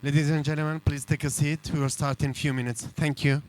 Ladies and gentlemen, please take a seat. We will start in a few minutes. Thank you.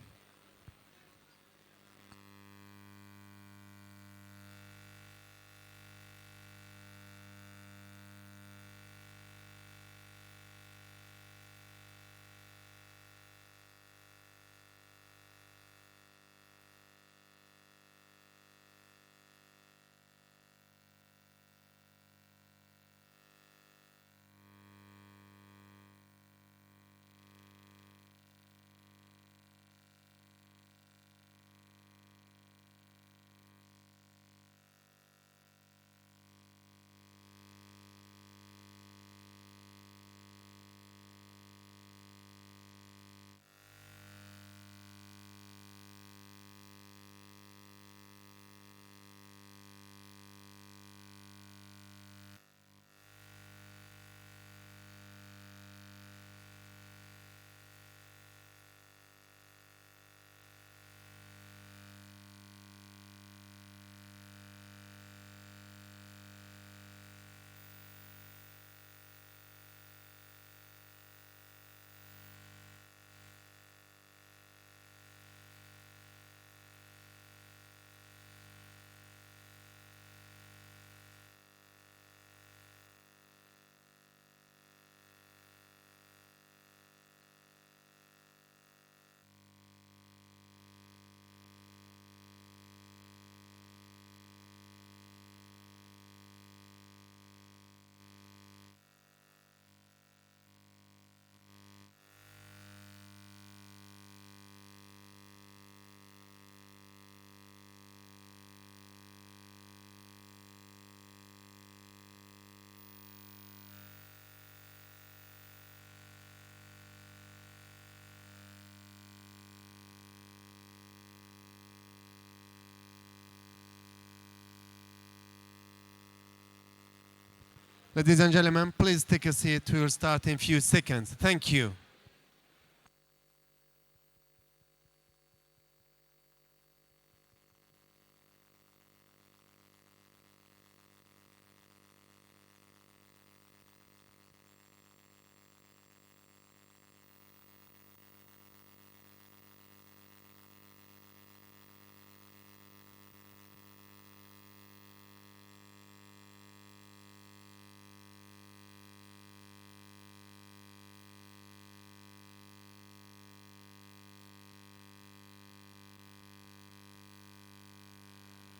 Ladies and gentlemen, please take a seat. We will start in a few seconds. Thank you.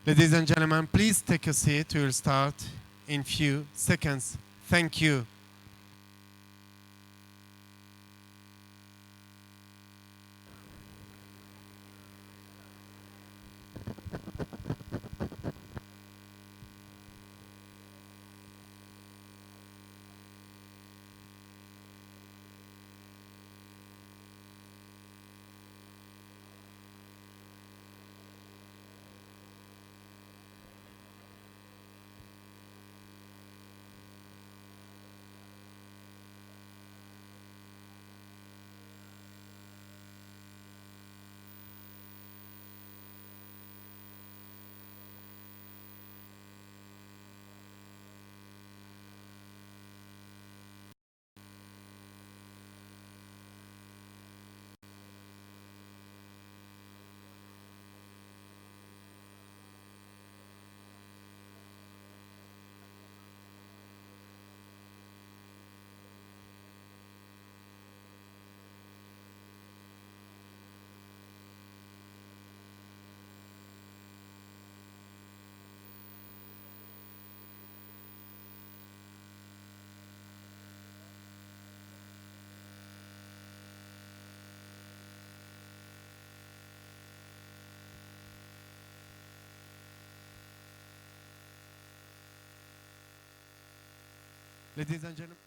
Ladies and gentlemen, please take a seat. We will start in a few seconds. Thank you. Ladies and gentlemen.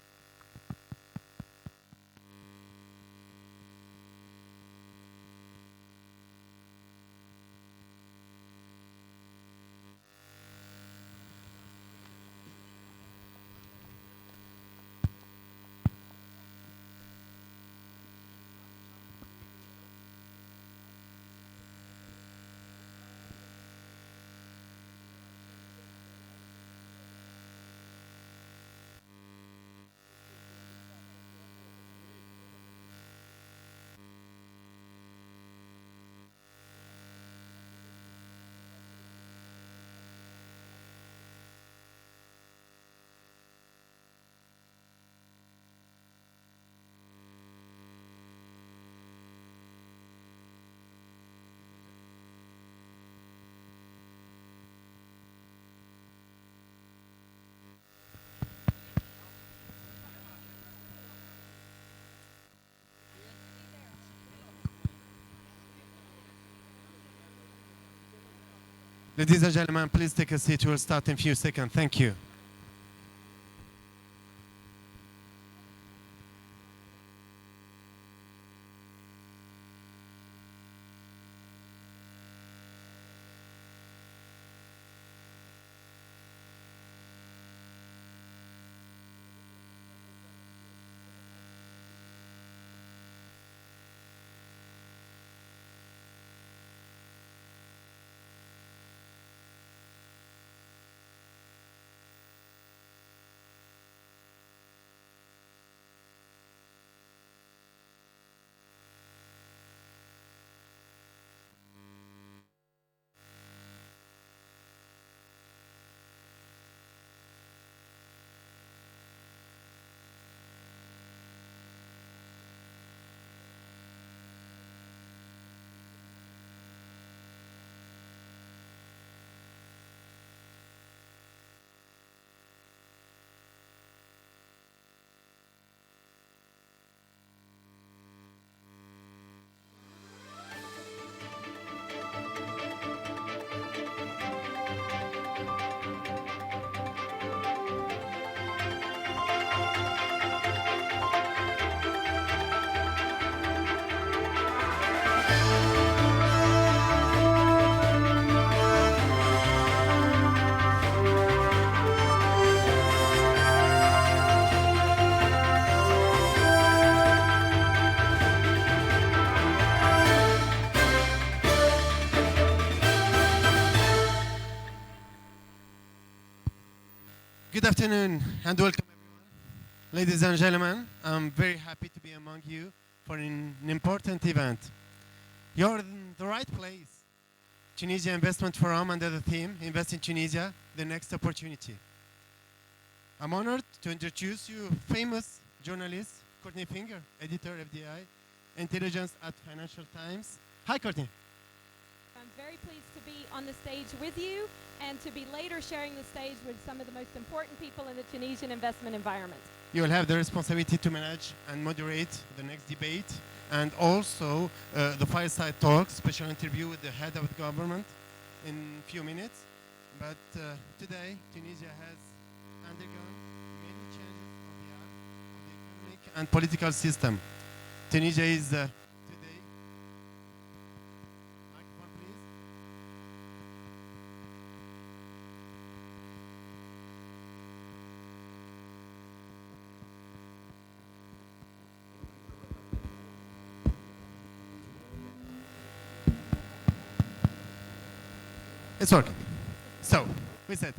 Ladies and gentlemen, please take a seat. We'll start in a few seconds. Thank you. Good afternoon and welcome everyone. Ladies and gentlemen, I'm very happy to be among you for an important event. You're in the right place. Tunisia Investment Forum under the theme Invest in Tunisia, the next opportunity. I'm honored to introduce you famous journalist, Courtney Finger, editor FDI, Intelligence at Financial Times. Hi, Courtney. I'm very pleased to be on the stage with you and to be later sharing the stage with some of the most important people in the Tunisian investment environment. You will have the responsibility to manage and moderate the next debate and also the fireside talk, special interview with the head of the government in a few minutes. But today, Tunisia has undergone many changes on behalf of the economic and political system. Tunisia is today. Microphone, please. It's working. So, we said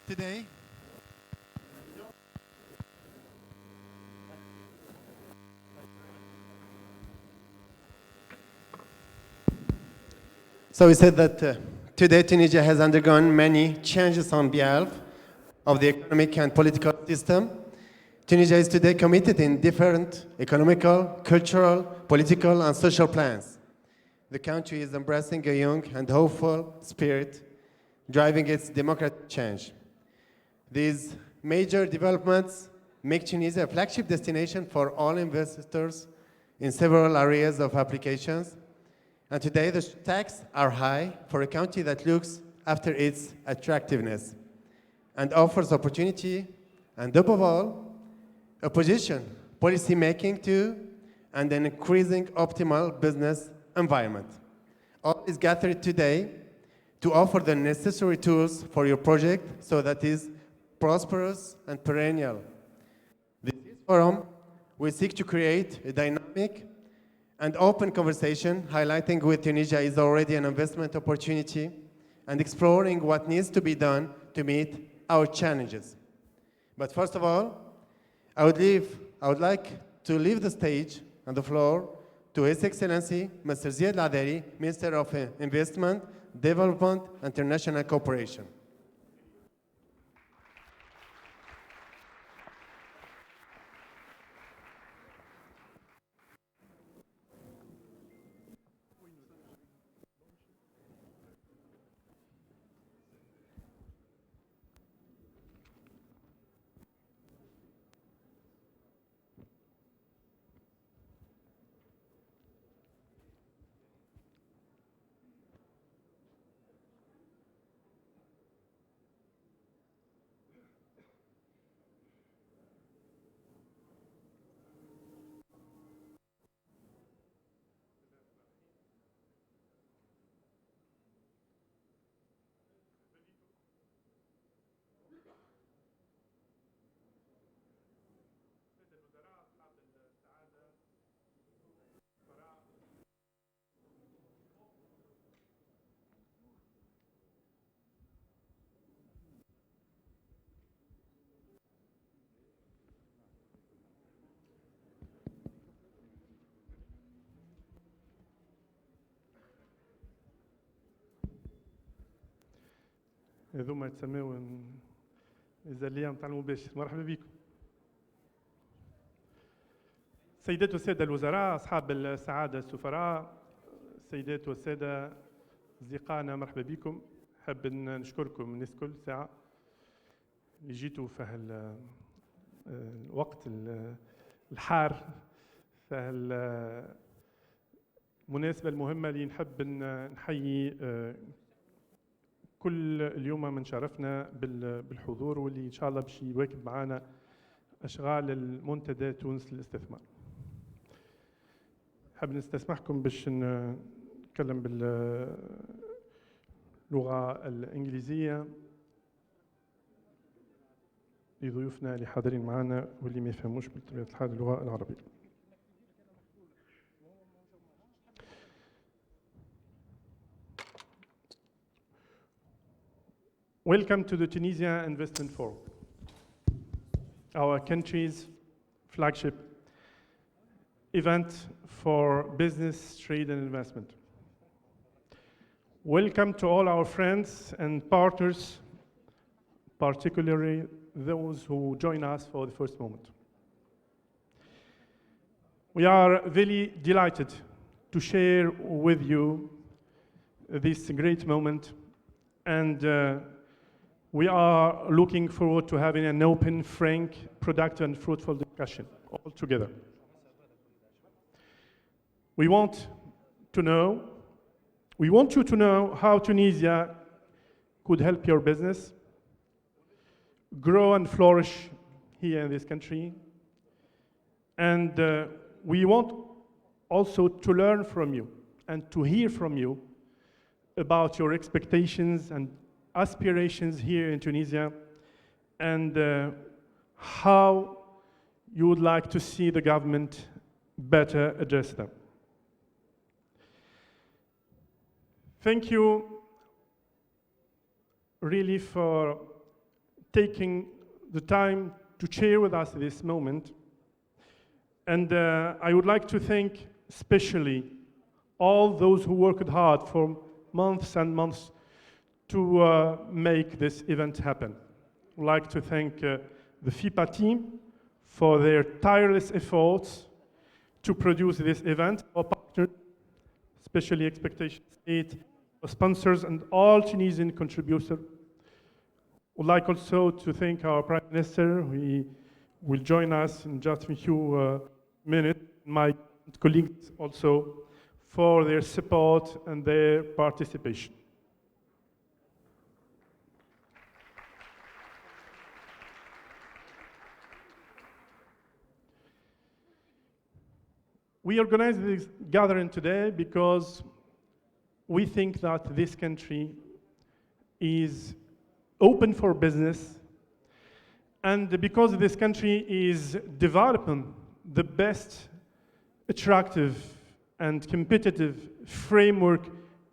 today. So we said that today Tunisia has undergone many changes on behalf of the economic and political system. Tunisia is today committed in different economical, cultural, political, and social plans. The country is embracing a young and hopeful spirit, driving its democratic change. These major developments make Tunisia a flagship destination for all investors in several areas of applications. And today the stakes are high for a country that looks after its attractiveness and offers opportunity and, above all, opposition, policy making too, and an increasing optimal business environment. All is gathered today to offer the necessary tools for your project so that it is prosperous and perennial. This forum will seek to create a dynamic and open conversation highlighting where Tunisia is already an investment opportunity and exploring what needs to be done to meet our challenges. But first of all, I would like to leave the stage and the floor to His Excellency Mr. Ziad Al-Adari, Minister of Investment, Development, and International Cooperation. هذوما يتسموا الزلية متاع المباشر. مرحبا بكم. سيدات والسادة الوزراء، أصحاب السعادة السفراء، السيدات والسادة أصدقائنا، مرحبا بكم. حاب نشكركم الناس كل ساعة اللي جيتوا في الوقت الحار، في المناسبة المهمة اللي نحب نحيي كل اليوم من شرفنا بالحضور، واللي إن شاء الله باش يواكب معنا أشغال المنتدى تونس للاستثمار. حاب نستسمحكم باش نتكلم باللغة الإنجليزية لضيوفنا اللي حاضرين معنا واللي ما يفهموش بطبيعة الحال اللغة العربية. Welcome to the Tunisia Investment Forum, our country's flagship event for business, trade and investment. Welcome to all our friends and partners, particularly those who join us for the first moment. We are very delighted to share with you this great moment, and we are looking forward to having an open, frank, productive and fruitful discussion all together. We want you to know how Tunisia could help your business grow and flourish here in this country. And we want also to learn from you and to hear from you about your expectations and aspirations here in Tunisia, and how you would like to see the government better address them. Thank you really for taking the time to share with us this moment. And I would like to thank especially all those who worked hard for months and months to make this event happen. I'd like to thank the FIPA team for their tireless efforts to produce this event, our partners, especially Expectation State, our sponsors, and all Tunisian contributors. I'd like also to thank our Prime Minister, who will join us in just a few minutes, my colleagues also, for their support and their participation. We organized this gathering today because we think that this country is open for business, and because this country is developing the best attractive and competitive framework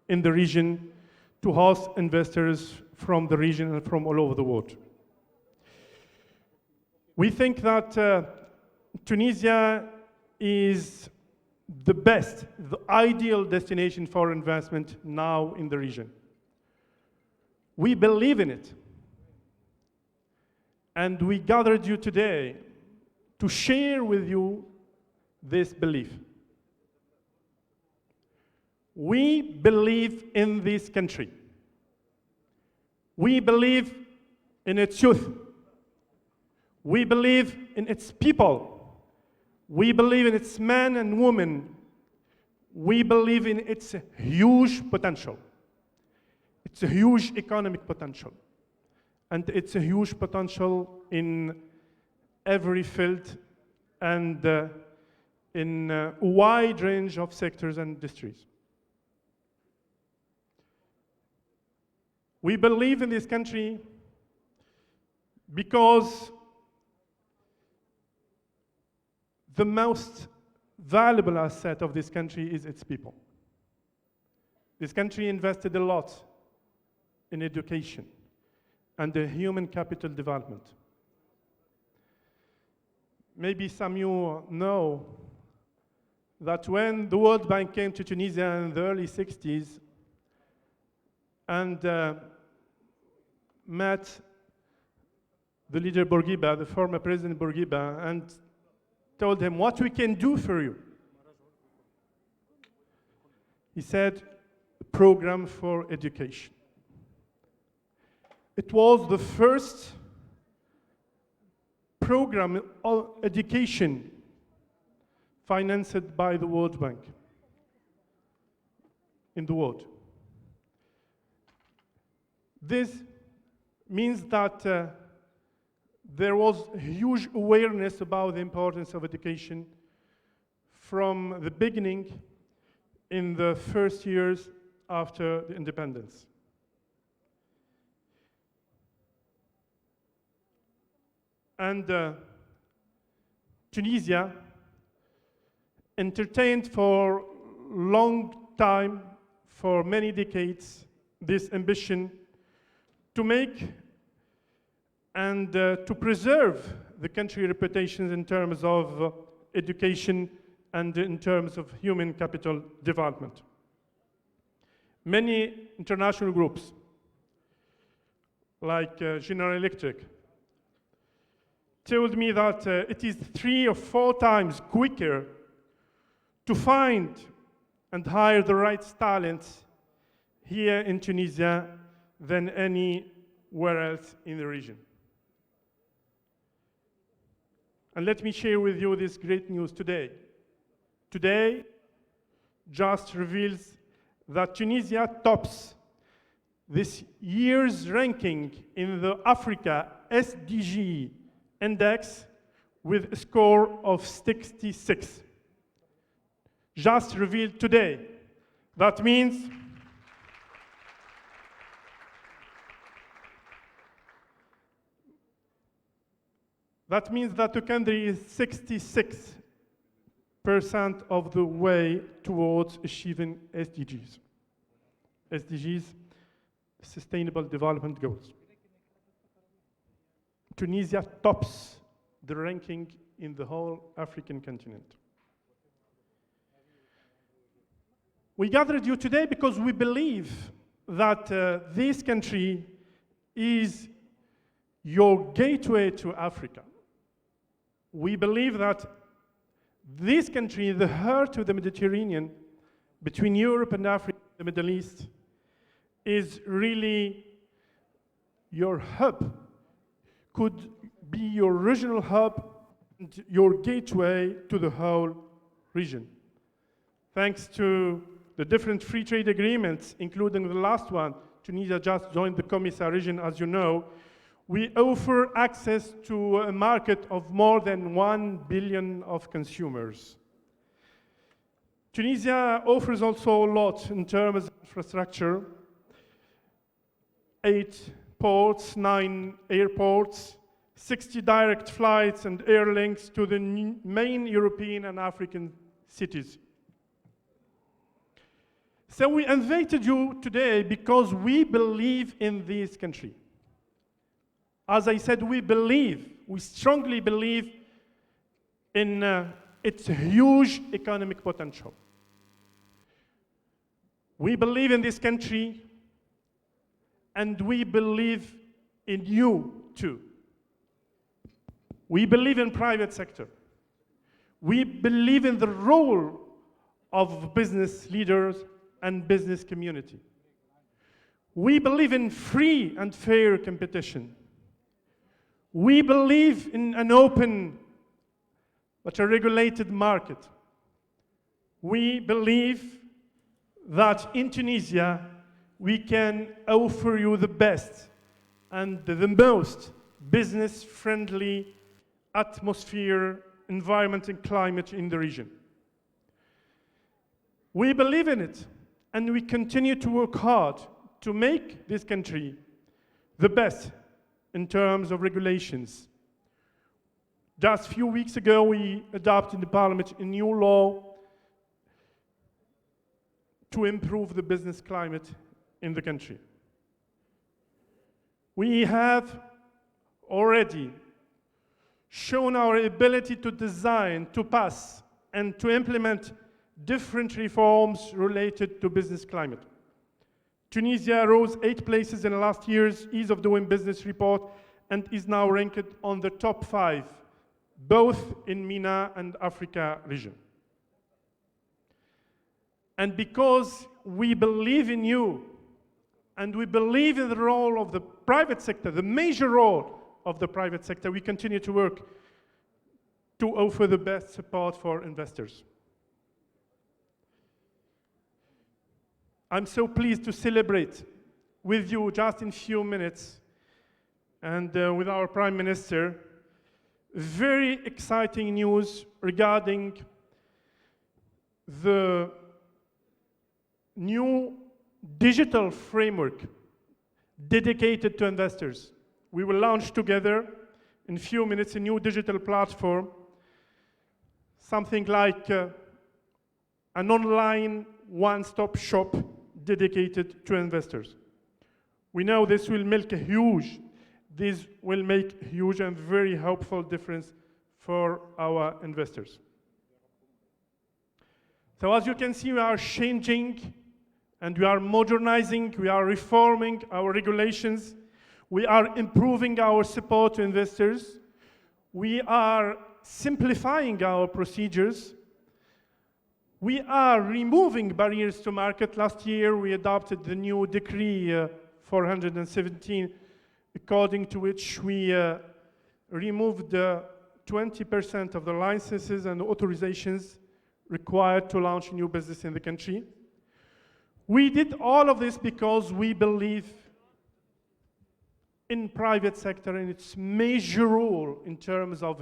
in the region to host investors from the region and from all over the world. We think that Tunisia is the best, the ideal destination for investment now in the region. We believe in it. And we gathered you today to share with you this belief. We believe in this country. We believe in its youth. We believe in its people. We believe in its men and women. We believe in its huge potential. It's a huge economic potential. And it's a huge potential in every field and in a wide range of sectors and industries. We believe in this country because the most valuable asset of this country is its people. This country invested a lot in education and the human capital development. Maybe some of you know that when the World Bank came to Tunisia in the early 60s and met the leader Bourguiba, the former President Bourguiba, and told him what we can do for you. He said, a program for education. It was the first program of education financed by the World Bank in the world. This means that there was a huge awareness about the importance of education from the beginning in the first years after the independence. And Tunisia entertained for a long time, for many decades, this ambition to make and to preserve the country reputation in terms of education and in terms of human capital development. Many international groups, like General Electric, told me that it is 3 or 4 times quicker to find and hire the right talents here in Tunisia than anywhere else in the region. And let me share with you this great news today. Today just reveals that Tunisia tops this year's ranking in the Africa SDG index with a score of 66. Just revealed today. That means that the country is 66% of the way towards achieving SDGs. SDGs, Sustainable Development Goals. Tunisia tops the ranking in the whole African continent. We gathered you today because we believe that this country is your gateway to Africa. We believe that this country, the heart of the Mediterranean, between Europe and Africa, the Middle East, is really your hub, could be your regional hub and your gateway to the whole region. Thanks to the different free trade agreements, including the last one, Tunisia just joined the COMESA region, as you know, we offer access to a market of more than 1 billion of consumers. Tunisia offers also a lot in terms of infrastructure. 8 ports, 9 airports, 60 direct flights and air links to the main European and African cities. So we invited you today because we believe in this country. As I said, we strongly believe in its huge economic potential. We believe in this country, and we believe in you too. We believe in private sector. We believe in the role of business leaders and business community. We believe in free and fair competition. We believe in an open but a regulated market. We believe that in Tunisia we can offer you the best and the most business-friendly atmosphere, environment and climate in the region. We believe in it, and we continue to work hard to make this country the best in terms of regulations. Just a few weeks ago, we adopted in the parliament a new law to improve the business climate in the country. We have already shown our ability to design, to pass, and to implement different reforms related to business climate. Tunisia rose 8 places in the last year's Ease of Doing Business report and is now ranked on the top 5, both in MENA and Africa region. And because we believe in you, and we believe in the role of the private sector, the major role of the private sector, we continue to work to offer the best support for investors. I'm so pleased to celebrate with you just in a few minutes and with our Prime Minister, very exciting news regarding the new digital framework dedicated to investors. We will launch together in a few minutes a new digital platform, something like an online one-stop shop dedicated to investors. We know this will make a huge and very helpful difference for our investors. So as you can see, we are changing and we are modernizing, we are reforming our regulations, we are improving our support to investors, we are simplifying our procedures, we are removing barriers to market. Last year we adopted the new Decree 417, according to which we removed 20% of the licenses and authorizations required to launch a new business in the country. We did all of this because we believe in private sector and its major role in terms of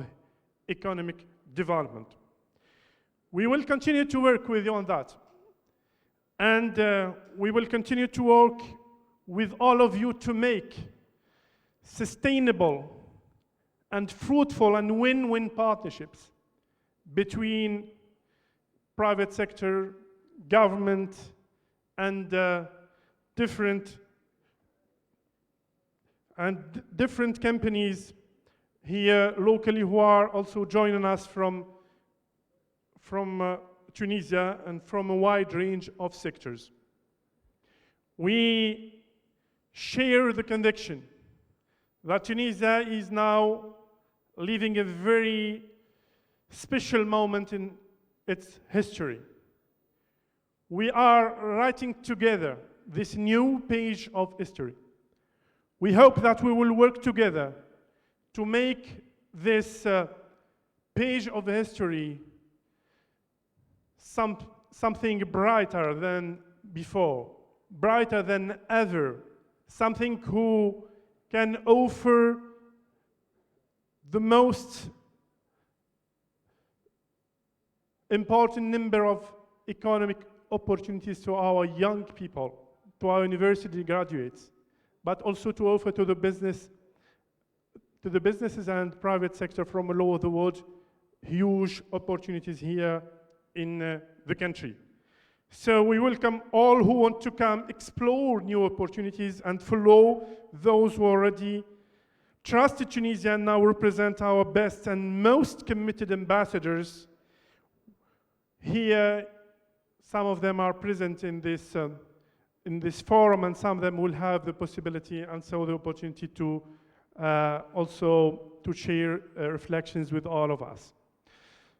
economic development. We will continue to work with you on that. And we will continue to work with all of you to make sustainable and fruitful and win-win partnerships between private sector, government, and different companies here locally who are also joining us from Tunisia and from a wide range of sectors. We share the conviction that Tunisia is now living a very special moment in its history. We are writing together this new page of history. We hope that we will work together to make this page of history something brighter than before, brighter than ever, something who can offer the most important number of economic opportunities to our young people, to our university graduates, but also to offer to the businesses and private sector from all over the world huge opportunities here in the country. So we welcome all who want to come explore new opportunities and follow those who already trusted Tunisia and now represent our best and most committed ambassadors. Here, some of them are present in this forum, and some of them will have the possibility and so the opportunity to also to share reflections with all of us.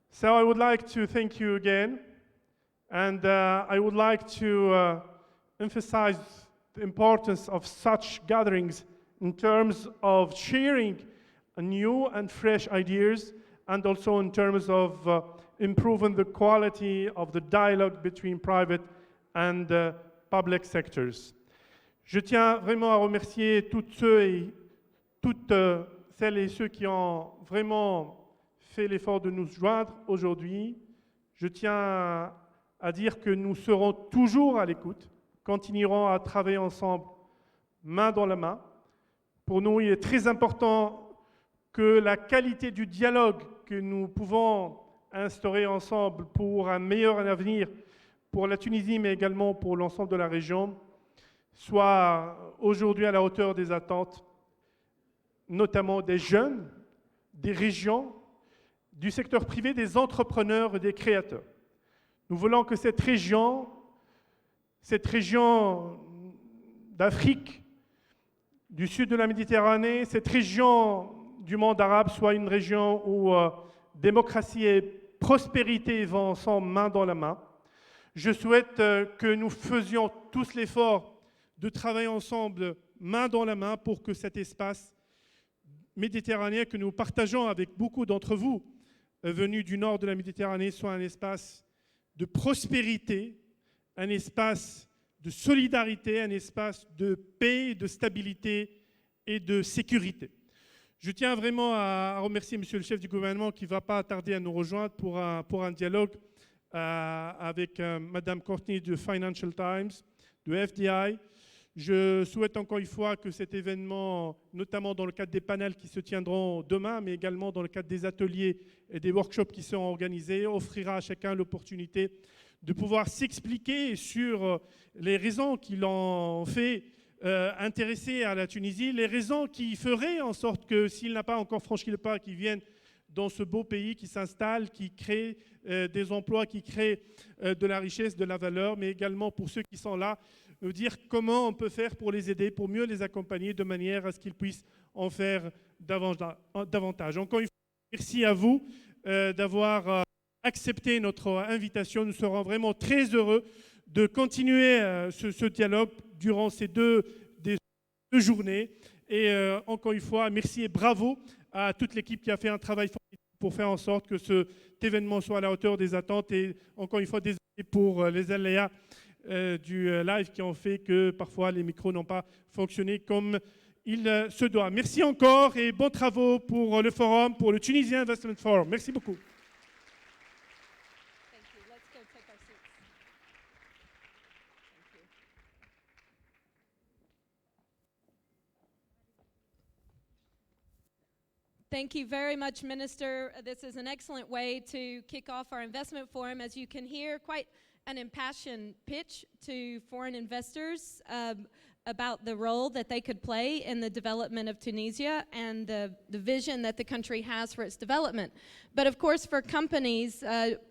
So I would like to thank you again, and I would like to emphasize the importance of such gatherings in terms of sharing new and fresh ideas, and also in terms of improving the quality of the dialogue between private and public sectors. Je tiens vraiment à remercier toutes celles et ceux qui ont vraiment fait l'effort de nous joindre aujourd'hui. Je tiens à dire que nous serons toujours à l'écoute, continuerons à travailler ensemble, main dans la main. Pour nous, il est très important que la qualité du dialogue que nous pouvons instaurer ensemble pour un meilleur avenir pour la Tunisie, mais également pour l'ensemble de la région, soit aujourd'hui à la hauteur des attentes, notamment des jeunes, des régions, du secteur privé, des entrepreneurs et des créateurs. Nous voulons que cette région d'Afrique, du sud de la Méditerranée, cette région du monde arabe soit une région où démocratie et prospérité vont ensemble main dans la main. Je souhaite que nous faisions tous l'effort de travailler ensemble main dans la main pour que cet espace méditerranéen que nous partageons avec beaucoup d'entre vous venus du nord de la Méditerranée soit un espace de prospérité, un espace de solidarité, un espace de paix, de stabilité et de sécurité. Je tiens vraiment à remercier Monsieur le chef du gouvernement qui ne va pas tarder à nous rejoindre pour un dialogue avec Madame Courtney de Financial Times, de FDI. Je souhaite encore une fois que cet événement, notamment dans le cadre des panels qui se tiendront demain, mais également dans le cadre des ateliers et des workshops qui seront organisés, offrira à chacun l'opportunité de pouvoir s'expliquer sur les raisons qui l'ont fait intéresser à la Tunisie, les raisons qui feraient en sorte que s'il n'a pas encore franchi le pas, qu'il vienne dans ce beau pays, qui s'installe, qui crée des emplois, qui crée de la richesse, de la valeur, mais également pour ceux qui sont là, dire comment on peut faire pour les aider, pour mieux les accompagner, de manière à ce qu'ils puissent en faire davantage. Encore une fois, merci à vous d'avoir accepté notre invitation. Nous serons vraiment très heureux de continuer ce dialogue durant ces deux journées. Et encore une fois, merci et bravo à toute l'équipe qui a fait un travail formidable pour faire en sorte que cet événement soit à la hauteur des attentes. Et encore une fois, désolé pour les aléas du live qui ont fait que parfois les micros n'ont pas fonctionné comme il se doit. Merci encore et bons travaux pour le forum, pour le Tunisian Investment Forum. Merci beaucoup. Thank you very much, Minister. This is an excellent way to kick off our investment forum. As you can hear, quite an impassioned pitch to foreign investors about the role that they could play in the development of Tunisia and the vision that the country has for its development. But of course, for companies,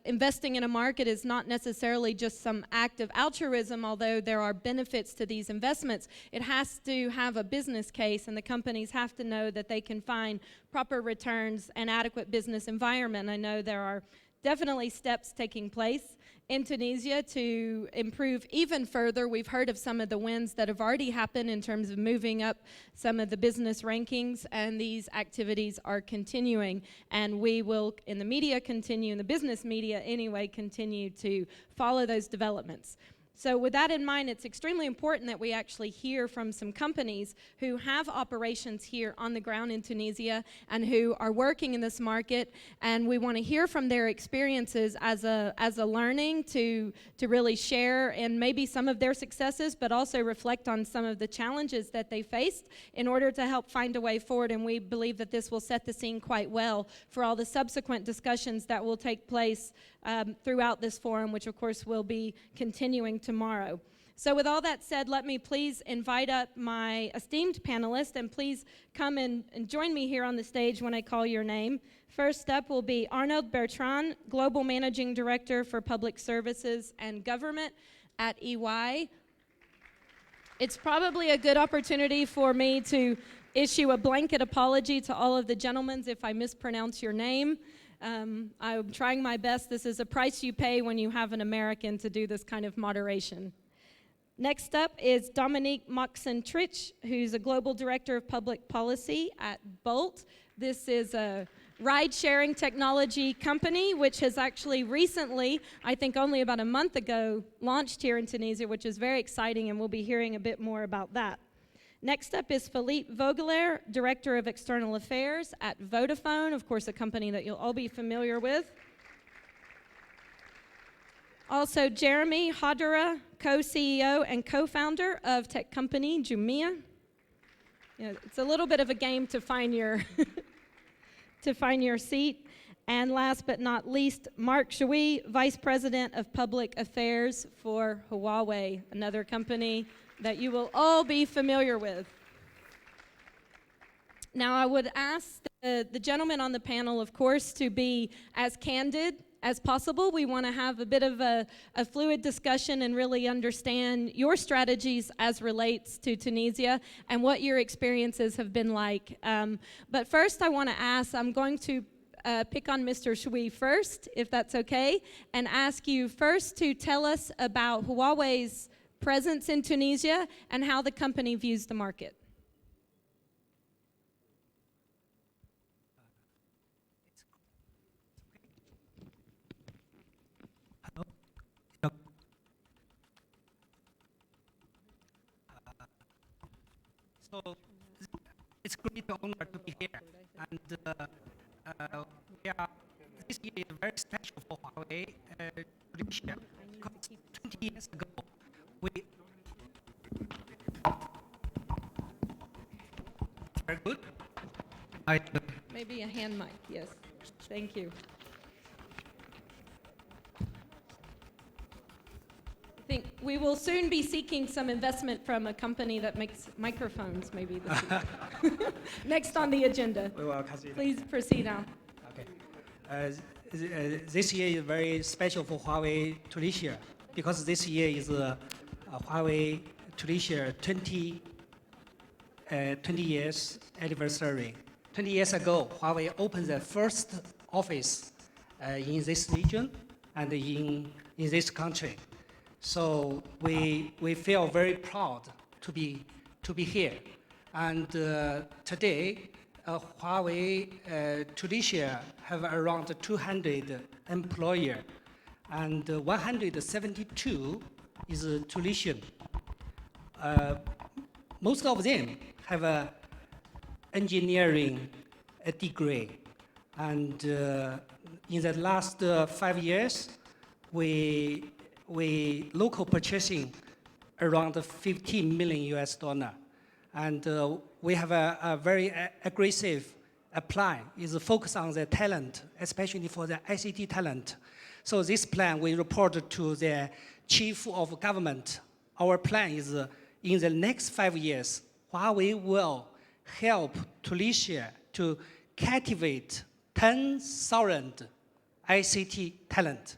investing in a market is not necessarily just some act of altruism, although there are benefits to these investments. It has to have a business case, and the companies have to know that they can find proper returns and adequate business environment. I know there are definitely steps taking place in Tunisia to improve even further. We've heard of some of the wins that have already happened in terms of moving up some of the business rankings, and these activities are continuing. And we will, in the media, continue, in the business media anyway, continue to follow those developments. So with that in mind, it's extremely important that we actually hear from some companies who have operations here on the ground in Tunisia and who are working in this market, and we want to hear from their experiences as a learning to really share in maybe some of their successes, but also reflect on some of the challenges that they faced in order to help find a way forward. And we believe that this will set the scene quite well for all the subsequent discussions that will take place throughout this forum, which of course will be continuing tomorrow. So with all that said, let me please invite up my esteemed panelists, and please come and join me here on the stage when I call your name. First up will be Arnaud Bertrand, Global Managing Director for Public Services and Government at EY. It's probably a good opportunity for me to issue a blanket apology to all of the gentlemen if I mispronounce your name. I'm trying my best. This is a price you pay when you have an American to do this kind of moderation. Next up is Dominique Moxon-Trich, who's a Global Director of Public Policy at Bolt. This is a ride-sharing technology company which has actually recently, I think only about a month ago, launched here in Tunisia, which is very exciting, and we'll be hearing a bit more about that. Next up is Philippe Vogelaar, Director of External Affairs at Vodafone, of course a company that you'll all be familiar with. Also Jeremy Hodera, co-CEO and co-founder of tech company Jumia. Yeah, it's a little bit of a game to find your, to find your seat. And last but not least, Mark Shui, Vice President of Public Affairs for Huawei, another company that you will all be familiar with. Now, I would ask the gentlemen on the panel, of course, to be as candid as possible. We want to have a bit of a fluid discussion and really understand your strategies as relates to Tunisia and what your experiences have been like. But first I want to ask, I'm going to pick on Mr. Shui first, if that's okay, and ask you first to tell us about Huawei's presence in Tunisia and how the company views the market. So it's great honor to be here, and we are, this year is very special for Huawei Tunisia, because 20 years ago, we very good. Maybe a hand mic, yes. Thank you. I think we will soon be seeking some investment from a company that makes microphones, maybe this year. Next on the agenda. We will consider. Please proceed now. Okay. This year is very special for Huawei Tunisia, because this year is Huawei Tunisia 20 years anniversary. 20 years ago, Huawei opened the first office in this region and in this country. So we feel very proud to be here. And today, Huawei Tunisia have around 200 employees, and 172 is Tunisian. Most of them have a engineering degree, and in the last 5 years, we local purchasing around $15 million, and we have a very aggressive plan. Is focus on the talent, especially for the ICT talent. So this plan we reported to the chief of government. Our plan is in the next 5 years, Huawei will help Tunisia to captivate 10,000 ICT talent.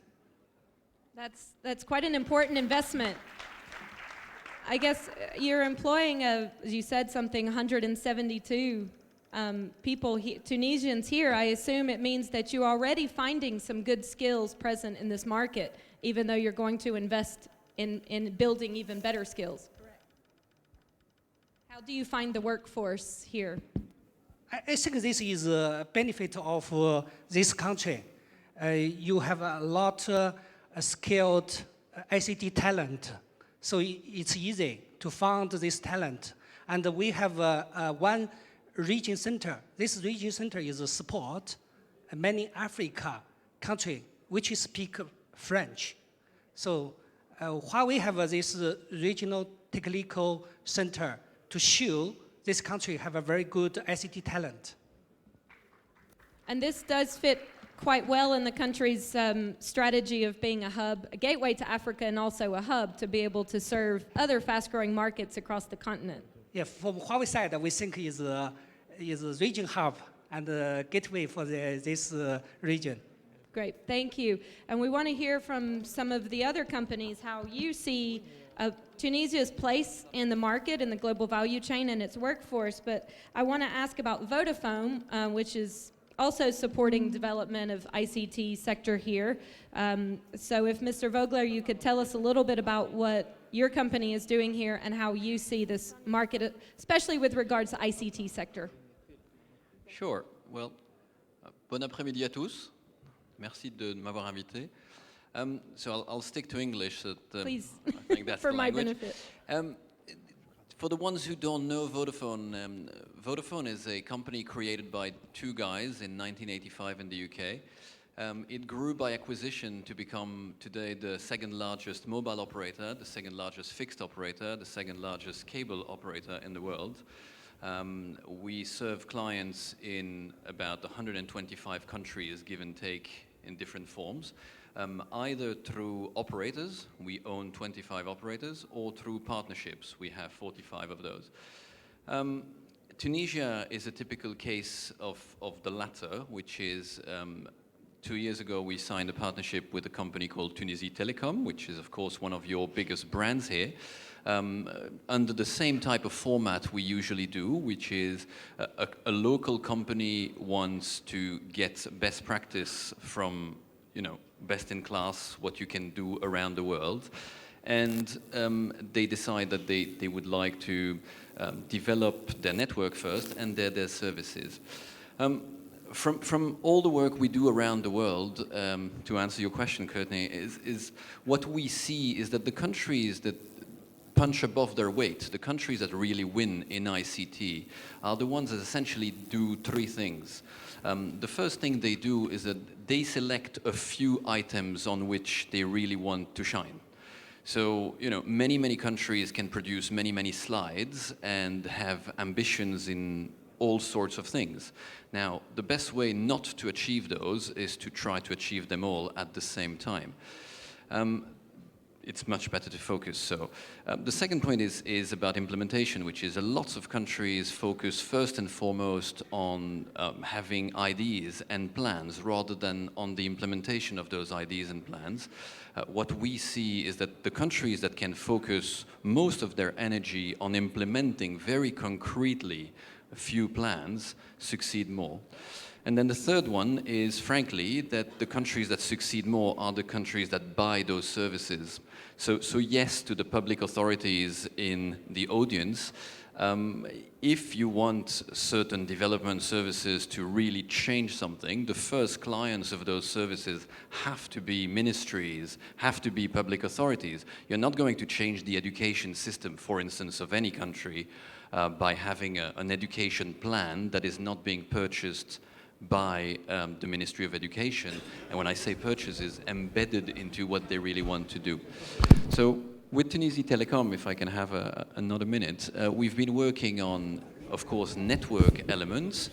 That's quite an important investment. I guess you're employing, as you said, something 172 people, Tunisians here. I assume it means that you're already finding some good skills present in this market, even though you're going to invest in building even better skills. Correct. How do you find the workforce here? I think this is a benefit of this country. You have a lot skilled ICT talent, so it's easy to find this talent. And we have one region center. This region center is a support many Africa countries which speak French. So Huawei have this regional technical center to show this country have a very good ICT talent. And this does fit quite well in the country's strategy of being a hub, a gateway to Africa, and also a hub to be able to serve other fast-growing markets across the continent. Yeah, from Huawei side, we think is a region hub and a gateway for this region. Great, thank you. And we want to hear from some of the other companies how you see Tunisia's place in the market, in the global value chain, and its workforce. But I want to ask about Vodafone, which is also supporting development of ICT sector here. So if Mr. Vogler, you could tell us a little bit about what your company is doing here and how you see this market, especially with regards to ICT sector. Sure. Well, bon après-midi à tous. Merci de m'avoir invité. So I'll stick to English. Please, I think that's for the my language. benefit. For the ones who don't know Vodafone, Vodafone is a company created by two guys in 1985 in the UK. It grew by acquisition to become today the second largest mobile operator, the second largest fixed operator, the second largest cable operator in the world. We serve clients in about 125 countries, give and take, in different forms, either through operators, we own 25 operators, or through partnerships, we have 45 of those. Tunisia is a typical case of the latter, which is 2 years ago, we signed a partnership with a company called Tunisie Telecom, which is, of course, one of your biggest brands here, under the same type of format we usually do, which is a local company wants to get best practice from, best in class, what you can do around the world. And they decide that they would like to develop their network first and their services. From all the work we do around the world, to answer your question, Courtney, is what we see is that the countries that punch above their weight, the countries that really win in ICT, are the ones that essentially do three things. The first thing they do is that they select a few items on which they really want to shine. So, many countries can produce many slides and have ambitions in all sorts of things. Now, the best way not to achieve those is to try to achieve them all at the same time. It's much better to focus. So the second point is about implementation, which is lots of countries focus first and foremost on having ideas and plans rather than on the implementation of those ideas and plans. What we see is that the countries that can focus most of their energy on implementing very concretely a few plans succeed more. And then the third one is, frankly, that the countries that succeed more are the countries that buy those services. So yes, to the public authorities in the audience, if you want certain development services to really change something, the first clients of those services have to be ministries, have to be public authorities. You're not going to change the education system, for instance, of any country by having an education plan that is not being purchased by the Ministry of Education, and when I say purchase, is embedded into what they really want to do. So with Tunisie Telecom, if I can have another minute, we've been working on, of course, network elements,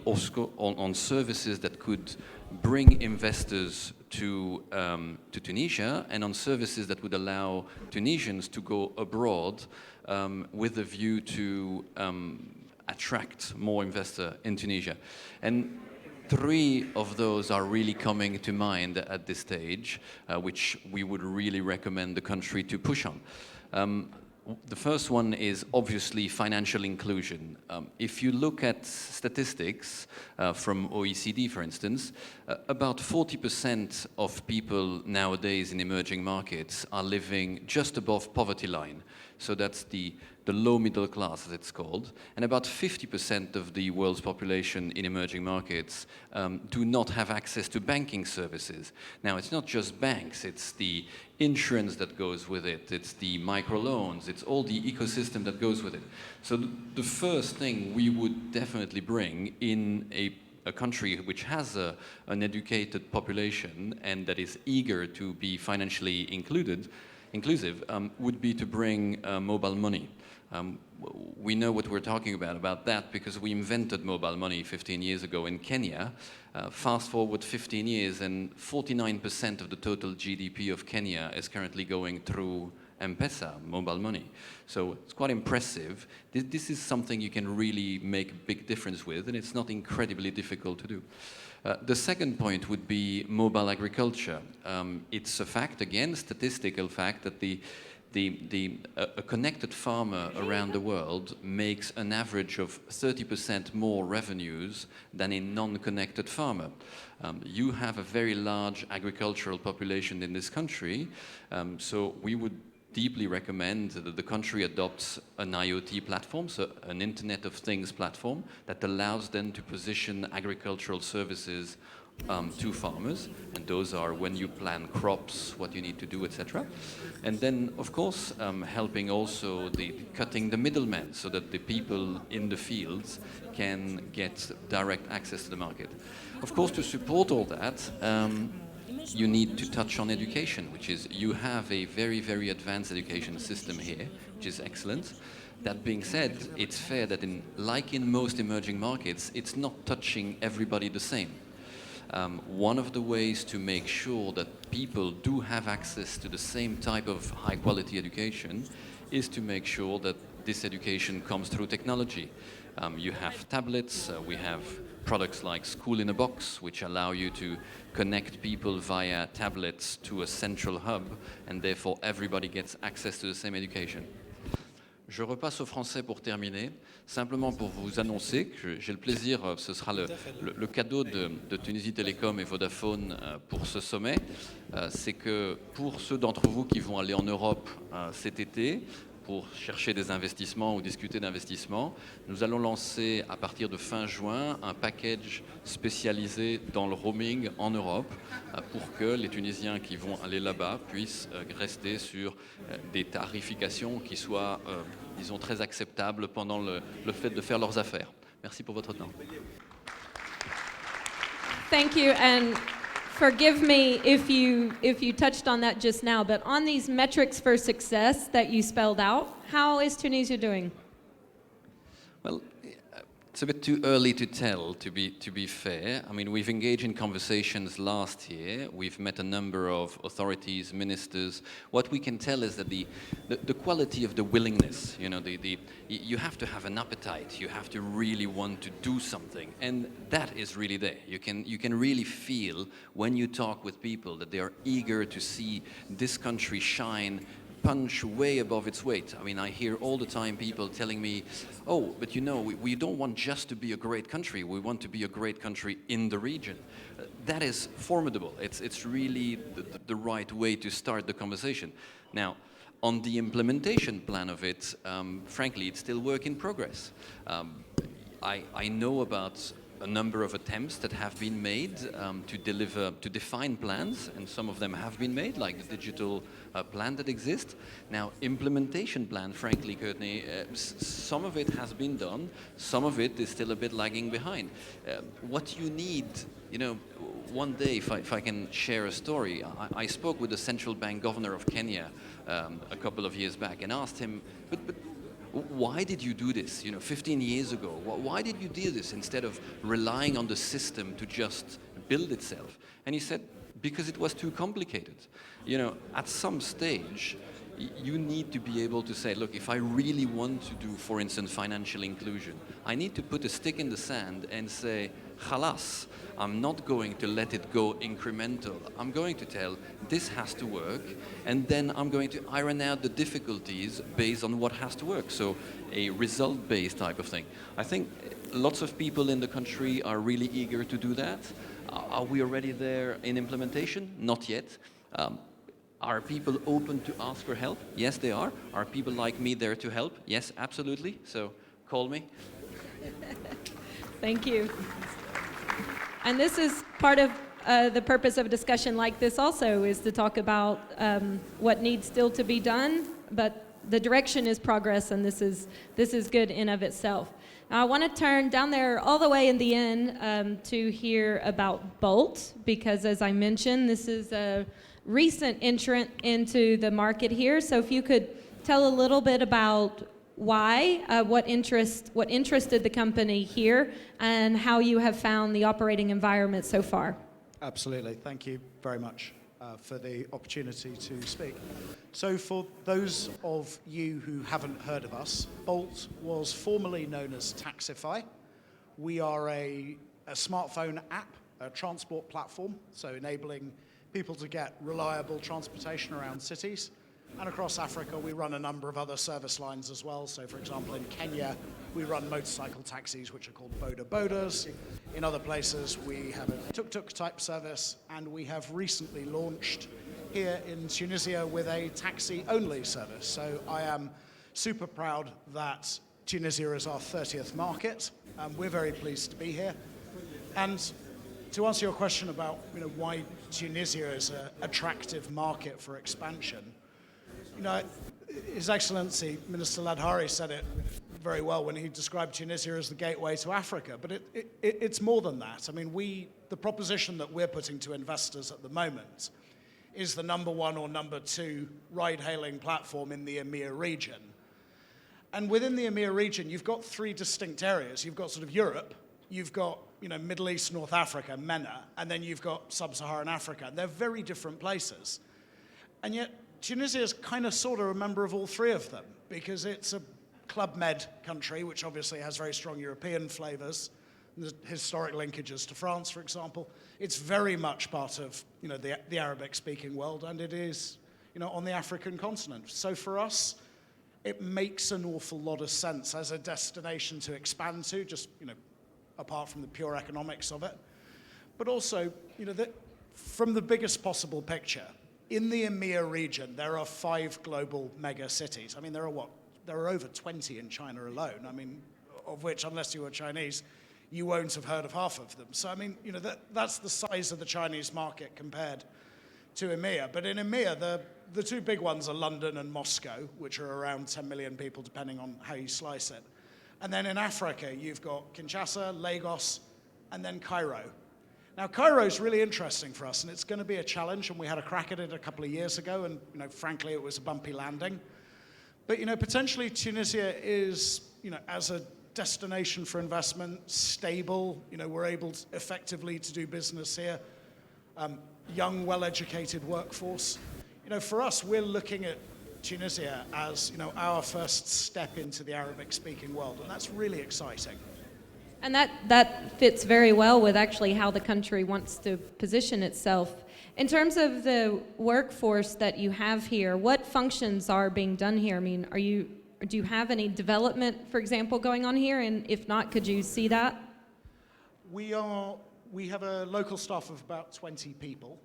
also on services that could bring investors to Tunisia, and on services that would allow Tunisians to go abroad with a view to attract more investor in Tunisia. And three of those are really coming to mind at this stage, which we would really recommend the country to push on. The first one is obviously financial inclusion. If you look at statistics from OECD, for instance, about 40% of people nowadays in emerging markets are living just above poverty line. So that's the low middle class, as it's called. And about 50% of the world's population in emerging markets do not have access to banking services. Now, it's not just banks, it's the insurance that goes with it, it's the microloans, it's all the ecosystem that goes with it. So the first thing we would definitely bring in a country which has an educated population and that is eager to be financially inclusive, would be to bring mobile money. We know what we're talking about that because we invented mobile money 15 years ago in Kenya. Fast forward 15 years and 49% of the total GDP of Kenya is currently going through M-Pesa, mobile money. So it's quite impressive. This is something you can really make a big difference with, and it's not incredibly difficult to do. The second point would be mobile agriculture. It's a fact, again, statistical fact, that a connected farmer around the world makes an average of 30% more revenues than a non-connected farmer. You have a very large agricultural population in this country, so we would deeply recommend that the country adopts an IoT platform, so an Internet of Things platform, that allows them to position agricultural services to farmers, and those are when you plan crops, what you need to do, etc. And then, of course, helping also cutting the middlemen so that the people in the fields can get direct access to the market. Of course, to support all that, you need to touch on education, which is, you have a very advanced education system here, which is excellent. That being said, it's fair that like in most emerging markets, it's not touching everybody the same. One of the ways to make sure that people do have access to the same type of high-quality education is to make sure that this education comes through technology. You have tablets, we have products like School in a Box, which allow you to connect people via tablets to a central hub, and therefore everybody gets access to the same education. Je repasse au français pour terminer, simplement pour vous annoncer que j'ai le plaisir, ce sera le cadeau de Tunisie Télécom et Vodafone pour ce sommet, c'est que pour ceux d'entre vous qui vont aller en Europe cet été, pour chercher des investissements ou discuter d'investissements, nous allons lancer à partir de fin juin un package spécialisé dans le roaming en Europe pour que les Tunisiens qui vont aller là-bas puissent rester sur des tarifications qui soient, disons, très acceptables pendant le fait de faire leurs affaires. Merci pour votre temps. Thank you, and forgive me if you touched on that just now, but on these metrics for success that you spelled out, how is Tunisia doing? Well, it's a bit too early to tell, to be fair. I mean, we've engaged in conversations last year. We've met a number of authorities, ministers. What we can tell is that the quality of the willingness, you know, you have to have an appetite. You have to really want to do something, and that is really there. You can really feel when you talk with people that they are eager to see this country shine, punch way above its weight. I mean, I hear all the time people telling me, oh, but you know, we don't want just to be a great country, we want to be a great country in the region. That is formidable. It's really the right way to start the conversation. Now, on the implementation plan of it, frankly, it's still work in progress. I know about a number of attempts that have been made to define plans, and some of them have been made, like the digital plan that exists. Now, implementation plan, frankly, Courtney, some of it has been done, some of it is still a bit lagging behind. What you need, you know, one day, if I can share a story, I spoke with the central bank governor of Kenya a couple of years back and asked him, but why did you do this, 15 years ago? Why did you do this instead of relying on the system to just build itself? And he said, because it was too complicated. At some stage, you need to be able to say, look, if I really want to do, for instance, financial inclusion, I need to put a stick in the sand and say, khalas, I'm not going to let it go incremental. I'm going to tell this has to work, and then I'm going to iron out the difficulties based on what has to work. So a result-based type of thing. I think lots of people in the country are really eager to do that. Are we already there in implementation? Not yet. Are people open to ask for help? Yes, they are. Are people like me there to help? Yes, absolutely. So call me. Thank you. And this is part of the purpose of a discussion like this also, is to talk about what needs still to be done, but the direction is progress, and this is good in of itself. Now, I want to turn down there all the way in the end to hear about Bolt, because as I mentioned, this is a recent entrant into the market here. So if you could tell a little bit about why, what interested the company here, and how you have found the operating environment so far. Absolutely. Thank you very much for the opportunity to speak. So for those of you who haven't heard of us, Bolt was formerly known as Taxify. We are a smartphone app, a transport platform, so enabling people to get reliable transportation around cities. And across Africa, we run a number of other service lines as well. So, for example, in Kenya, we run motorcycle taxis, which are called boda bodas. In other places, we have a tuk-tuk type service, and we have recently launched here in Tunisia with a taxi-only service. So I am super proud that Tunisia is our 30th market. We're very pleased to be here. And to answer your question about why Tunisia is an attractive market for expansion, His Excellency, Minister Ladhari, said it very well when he described Tunisia as the gateway to Africa, but it's more than that. I mean, the proposition that we're putting to investors at the moment is the number one or number two ride-hailing platform in the EMEA region. And within the EMEA region, you've got three distinct areas. You've got sort of Europe, you've got Middle East, North Africa, MENA, and then you've got Sub-Saharan Africa. They're very different places. And yet, Tunisia is kind of sort of a member of all three of them, because it's a Club Med country, which obviously has very strong European flavors. the historic linkages to France, for example. It's very much part of, you know, the Arabic-speaking world, and it is, you know, on the African continent. So for us, it makes an awful lot of sense as a destination to expand to, just, you know, apart from the pure economics of it. But also, you know, from the biggest possible picture, in the EMEA region, there are 5 global mega cities. I mean, there are over 20 in China alone. I mean, of which, unless you were Chinese, you won't have heard of half of them. So, I mean, you know, that's the size of the Chinese market compared to EMEA. But in EMEA, the 2 big ones are London and Moscow, which are around 10 million people, depending on how you slice it. And then in Africa, you've got Kinshasa, Lagos, and then Cairo. Now, Cairo's really interesting for us, and it's going to be a challenge, and we had a crack at it a couple of years ago, and, you know, frankly, it was a bumpy landing. But, you know, potentially Tunisia is, you know, as a destination for investment, stable, you know, we're able to effectively to do business here, young, well-educated workforce. You know, for us, we're looking at Tunisia as, you know, our first step into the Arabic-speaking world, and that's really exciting. And that fits very well with actually how the country wants to position itself. In terms of the workforce that you have here, what functions are being done here? I mean, do you have any development, for example, going on here? And if not, could you see that? We have a local staff of about 20 people,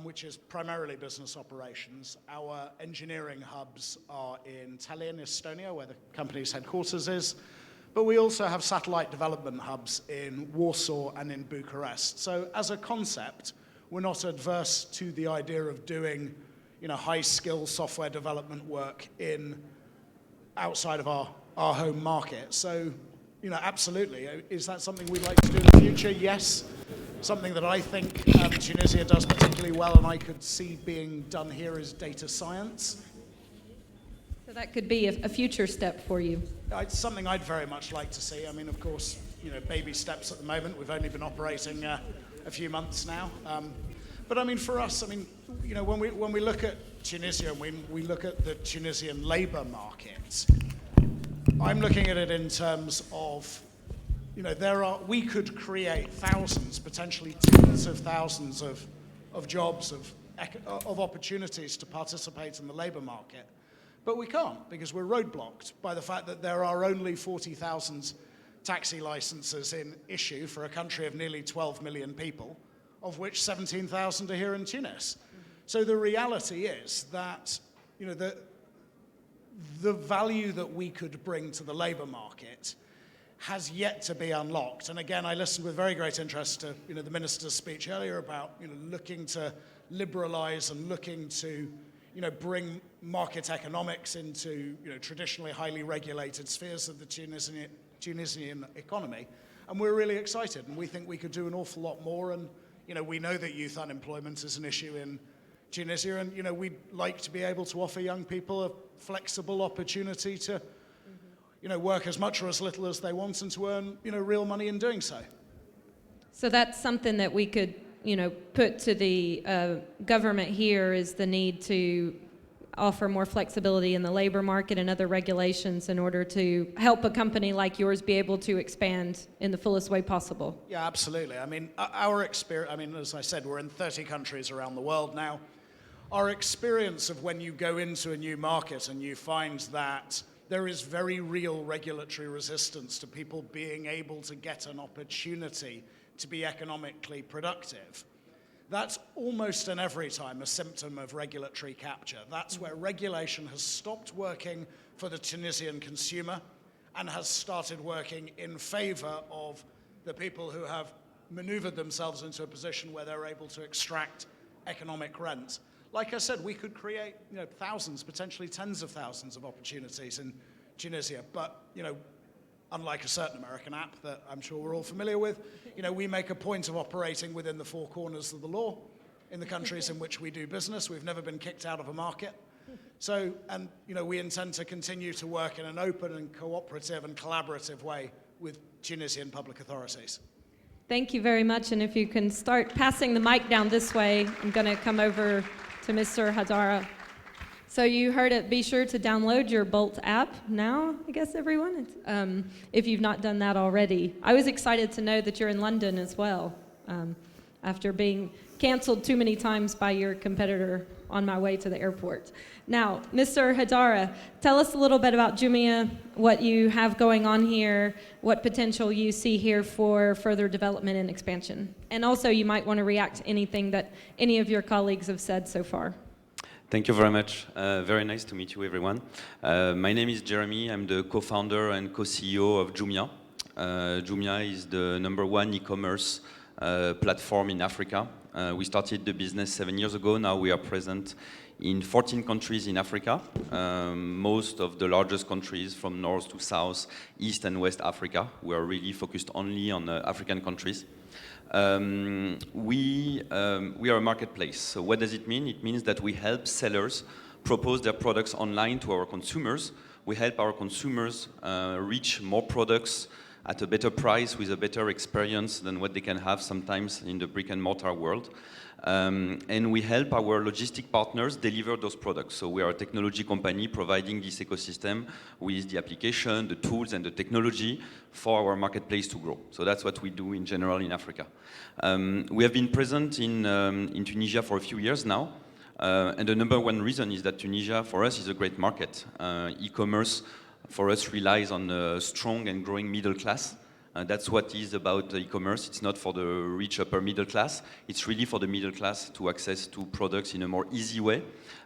which is primarily business operations. Our engineering hubs are in Tallinn, Estonia, where the company's headquarters is. But we also have satellite development hubs in Warsaw and in Bucharest. So as a concept, we're not adverse to the idea of doing, you know, high-skill software development work outside of our home market. So, you know, absolutely. Is that something we'd like to do in the future? Yes. Something that I think Tunisia does particularly well, and I could see being done here, is data science. So that could be a future step for you. It's something I'd very much like to see. I mean, of course, you know, baby steps at the moment. We've only been operating a few months now. But I mean, for us, I mean, you know, when we look at Tunisia, when we look at the Tunisian labor market, I'm looking at it in terms of, you know, we could create thousands, potentially tens of thousands of jobs, of opportunities to participate in the labor market. But we can't, because we're roadblocked by the fact that there are only 40,000 taxi licenses in issue for a country of nearly 12 million people, of which 17,000 are here in Tunis. Mm-hmm. So the reality is that, you know, the value that we could bring to the labor market has yet to be unlocked. And again, I listened with very great interest to, you know, the minister's speech earlier about, you know, looking to liberalize and looking to, you know, bring market economics into, you know, traditionally highly regulated spheres of the Tunisian economy. And we're really excited, and we think we could do an awful lot more. And, you know, we know that youth unemployment is an issue in Tunisia, and, you know, we'd like to be able to offer young people a flexible opportunity to, you know, work as much or as little as they want and to earn, you know, real money in doing so. So that's something that we could, you know, put to the government here, is the need to offer more flexibility in the labor market and other regulations in order to help a company like yours be able to expand in the fullest way possible. Yeah, absolutely. I mean, our experience, I mean, as I said, we're in 30 countries around the world now. Our experience of when you go into a new market and you find that there is very real regulatory resistance to people being able to get an opportunity to be economically productive, that's almost and every time a symptom of regulatory capture. That's where regulation has stopped working for the Tunisian consumer and has started working in favor of the people who have maneuvered themselves into a position where they're able to extract economic rent. Like I said, we could create, you know, thousands, potentially tens of thousands of opportunities in Tunisia, but, you know, unlike a certain American app that I'm sure we're all familiar with, you know, we make a point of operating within the 4 corners of the law in the countries in which we do business. We've never been kicked out of a market. So, and, you know, we intend to continue to work in an open and cooperative and collaborative way with Tunisian public authorities. Thank you very much. And if you can start passing the mic down this way, I'm going to come over to Mr. Hadara. So you heard it. Be sure to download your Bolt app now, I guess, everyone, if you've not done that already. I was excited to know that you're in London as well, after being canceled too many times by your competitor on my way to the airport. Now, Mr. Hadara, tell us a little bit about Jumia, what you have going on here, what potential you see here for further development and expansion. And also, you might want to react to anything that any of your colleagues have said so far. Thank you very much. Very nice to meet you, everyone. My name is Jeremy. I'm the co-founder and co-CEO of Jumia. Jumia is the #1 e-commerce platform in Africa. We started the business 7 years ago. Now we are present in 14 countries in Africa, most of the largest countries from north to south, east and west Africa. We are really focused only on African countries. We are a marketplace. So what does it mean? It means that we help sellers propose their products online to our consumers. We help our consumers reach more products at a better price with a better experience than what they can have sometimes in the brick and mortar world. And we help our logistic partners deliver those products. So we are a technology company providing this ecosystem with the application, the tools, and the technology for our marketplace to grow. So that's what we do in general in Africa. We have been present in Tunisia for a few years now. And the #1 reason is that Tunisia, for us, is a great market. E-commerce, for us, relies on a strong and growing middle class. That's what is about e-commerce. It's not for the rich upper middle class. It's really for the middle class to access to products in a more easy way.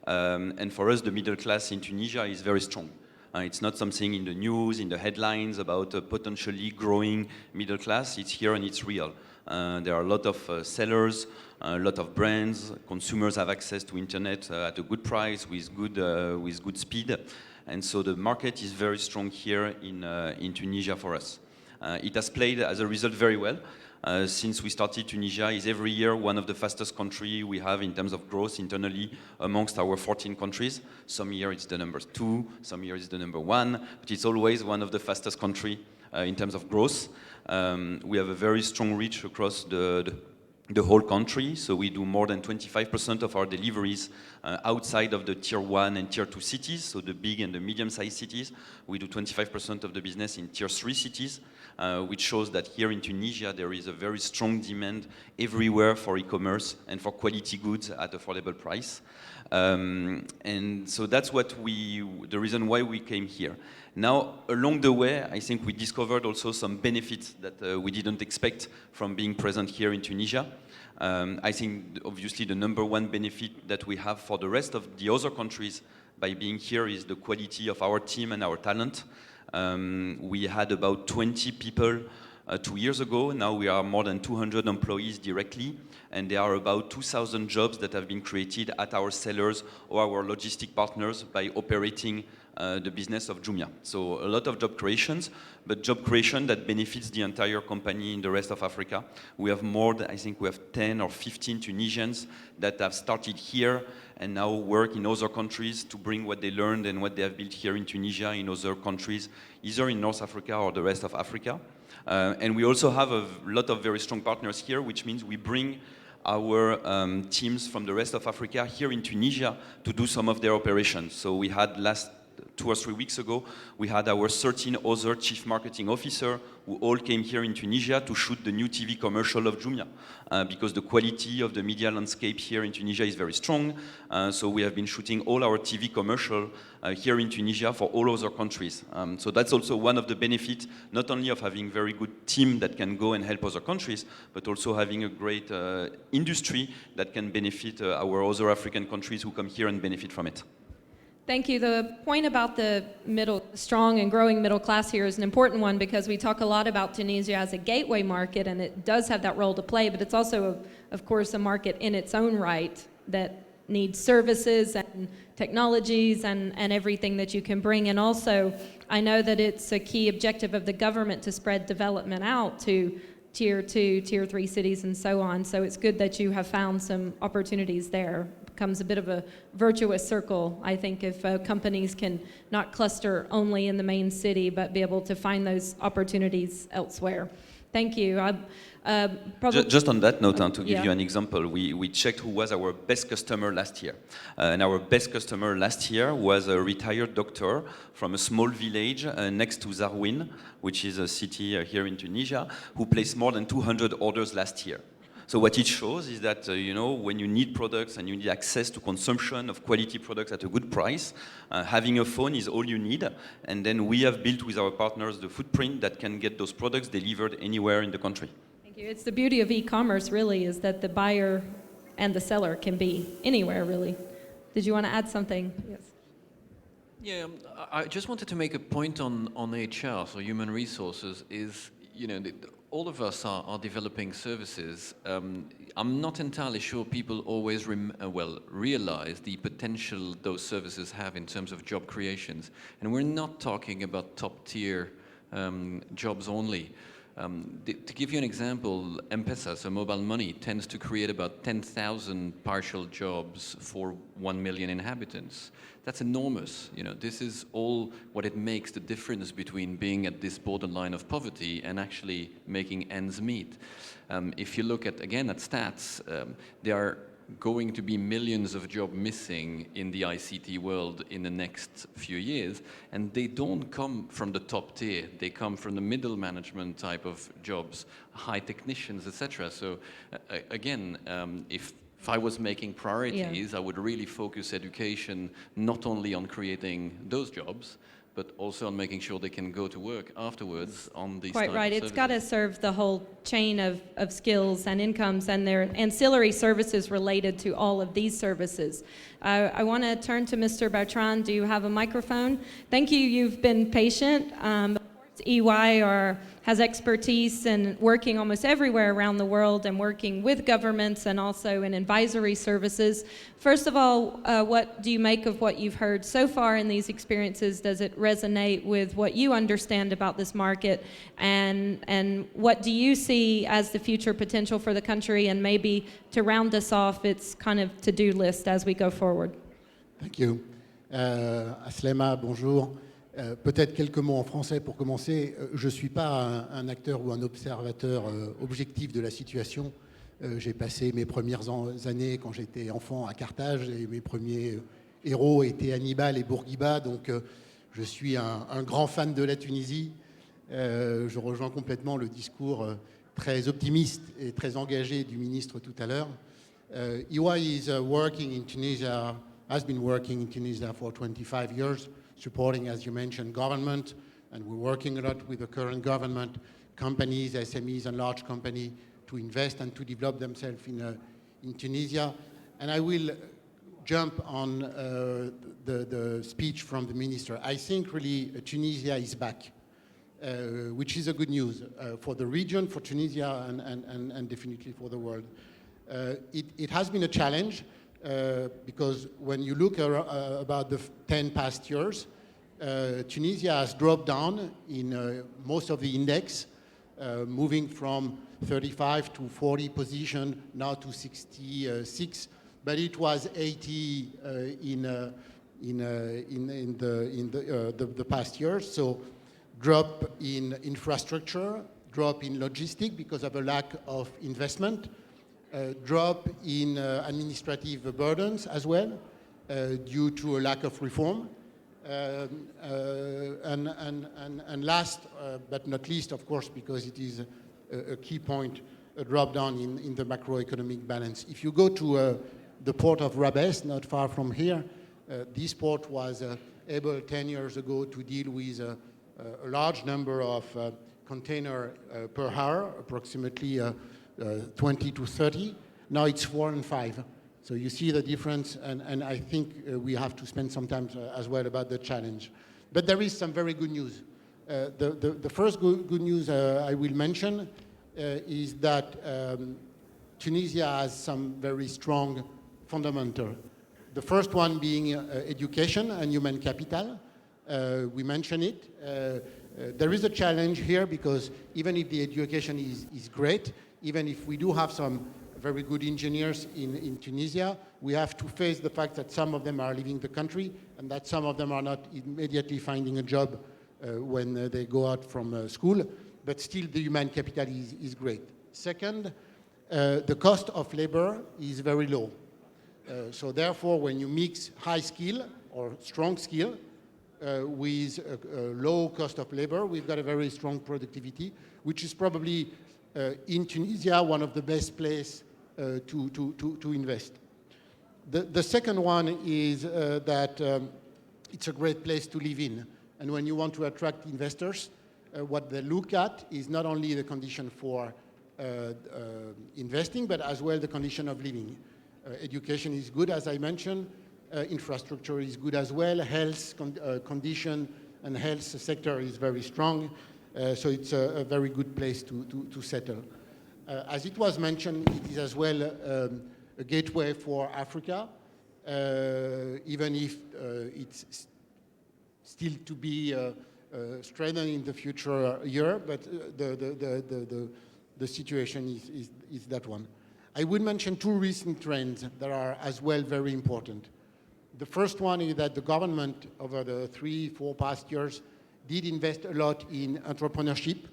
And for us, the middle class in Tunisia is very strong. It's not something in the news, in the headlines about a potentially growing middle class. It's here and it's real. There are a lot of sellers, a lot of brands. Consumers have access to internet at a good price with good speed. And so the market is very strong here in Tunisia for us. It has played, as a result, very well. Since we started, Tunisia is every year one of the fastest countries we have in terms of growth internally amongst our 14 countries. Some year it's the #2, some year it's the #1, but it's always one of the fastest countries in terms of growth. We have a very strong reach across the whole country, so we do more than 25% of our deliveries outside of the tier 1 and tier 2 cities, so the big and the medium-sized cities. We do 25% of the business in tier 3 cities, which shows that here in Tunisia there is a very strong demand everywhere for e-commerce and for quality goods at affordable price. And so that's the reason why we came here. Now, along the way, I think we discovered also some benefits that we didn't expect from being present here in Tunisia. I think, obviously, the #1 benefit that we have for the rest of the other countries by being here is the quality of our team and our talent. We had about 20 people 2 years ago. Now we are more than 200 employees directly, and there are about 2,000 jobs that have been created at our sellers or our logistic partners by operating the business of Jumia. So a lot of job creations, but job creation that benefits the entire company in the rest of Africa. We have I think we have 10 or 15 Tunisians that have started here and now work in other countries to bring what they learned and what they have built here in Tunisia in other countries, either in North Africa or the rest of Africa. And we also have a lot of very strong partners here, which means we bring our teams from the rest of Africa here in Tunisia to do some of their operations. So we had 2 or 3 weeks ago, we had our 13 other chief marketing officer who all came here in Tunisia to shoot the new TV commercial of Jumia, because the quality of the media landscape here in Tunisia is very strong. So we have been shooting all our TV commercial here in Tunisia for all other countries. So that's also one of the benefits, not only of having very good team that can go and help other countries, but also having a great industry that can benefit our other African countries who come here and benefit from it. Thank you. The point about the strong and growing middle class here is an important one because we talk a lot about Tunisia as a gateway market, and it does have that role to play, but it's also, of course, a market in its own right that needs services and technologies and everything that you can bring. And also, I know that it's a key objective of the government to spread development out to tier 2, tier 3 cities and so on. So it's good that you have found some opportunities there. Becomes a bit of a virtuous circle, I think, if companies can not cluster only in the main city, but be able to find those opportunities elsewhere. Thank you. Probably Just on that note, to give yeah. you an example, we checked who was our best customer last year. And our best customer last year was a retired doctor from a small village next to Zarwin, which is a city here in Tunisia, who placed more than 200 orders last year. So what it shows is that, when you need products and you need access to consumption of quality products at a good price, having a phone is all you need. And then we have built with our partners the footprint that can get those products delivered anywhere in the country. Thank you. It's the beauty of e-commerce, really, is that the buyer and the seller can be anywhere, really. Did you want to add something? Yes. Yeah, I just wanted to make a point on HR, so human resources, is, all of us are developing services. I'm not entirely sure people always realize the potential those services have in terms of job creations. And we're not talking about top-tier jobs only. To give you an example, M-Pesa, so mobile money, tends to create about 10,000 partial jobs for 1 million inhabitants. That's enormous. This is all what it makes the difference between being at this borderline of poverty and actually making ends meet. If you look at stats, there are going to be millions of jobs missing in the ICT world in the next few years, and they don't come from the top tier. They come from the middle management type of jobs, high technicians, etc. So again, if I was making priorities, I would really focus education not only on creating those jobs, but also on making sure they can go to work afterwards on these Quite type right. of It's got to serve the whole chain of skills and incomes and their ancillary services related to all of these services. I want to turn to Mr. Bertrand. Do you have a microphone? Thank you. You've been patient. EY has expertise in working almost everywhere around the world and working with governments and also in advisory services. First of all, what do you make of what you've heard so far in these experiences? Does it resonate with what you understand about this market? And what do you see as the future potential for the country? And maybe to round us off, it's kind of to-do list as we go forward. Thank you. Aslema, bonjour. Peut-être quelques mots en français pour commencer. Je ne suis pas un acteur ou un observateur objectif de la situation. J'ai passé mes premières années quand j'étais enfant à Carthage et mes premiers héros étaient Hannibal et Bourguiba, donc je suis un grand fan de la Tunisie. Je rejoins complètement le discours très optimiste et très engagé du ministre tout à l'heure. EY is working in Tunisia, has been working in Tunisia for 25 years. Supporting, as you mentioned, government, and we're working a lot with the current government, companies, SMEs, and large companies to invest and to develop themselves in Tunisia. And I will jump on the speech from the minister. I think really Tunisia is back, which is a good news for the region, for Tunisia, and definitely for the world. It has been a challenge. Because when you look about the 10 past years, Tunisia has dropped down in most of the index, moving from 35 to 40 position, now to 66, but it was 80 in the past years. So drop in infrastructure, drop in logistics because of a lack of investment, drop in administrative burdens as well, due to a lack of reform. And last but not least, of course, because it is a key point, a drop down in the macroeconomic balance. If you go to the port of Rabes, not far from here, this port was able 10 years ago to deal with a large number of containers per hour, approximately 20 to 30. Now it's 4 and 5. So you see the difference, and I think we have to spend some time as well about the challenge. But there is some very good news. The first good news I will mention is that Tunisia has some very strong fundamentals. The first one being education and human capital. We mentioned it. There is a challenge here because even if the education is great, even if we do have some very good engineers in Tunisia, we have to face the fact that some of them are leaving the country and that some of them are not immediately finding a job when they go out from school. but still the human capital is great. Second, the cost of labor is very low. So therefore, when you mix high skill or strong skill with a low cost of labor, we've got a very strong productivity, which is probably in Tunisia one of the best places to invest. The second one is that it's a great place to live in. And when you want to attract investors, what they look at is not only the condition for investing, but as well the condition of living. Education is good, as I mentioned. Infrastructure is good as well. Health condition and health sector is very strong. So it's a very good place to settle. As it was mentioned, it is as well a gateway for Africa, even if it's still to be strengthened in the future year, but the situation is that one. I would mention two recent trends that are as well very important. The first one is that the government over the 3-4 past years did invest a lot in entrepreneurship,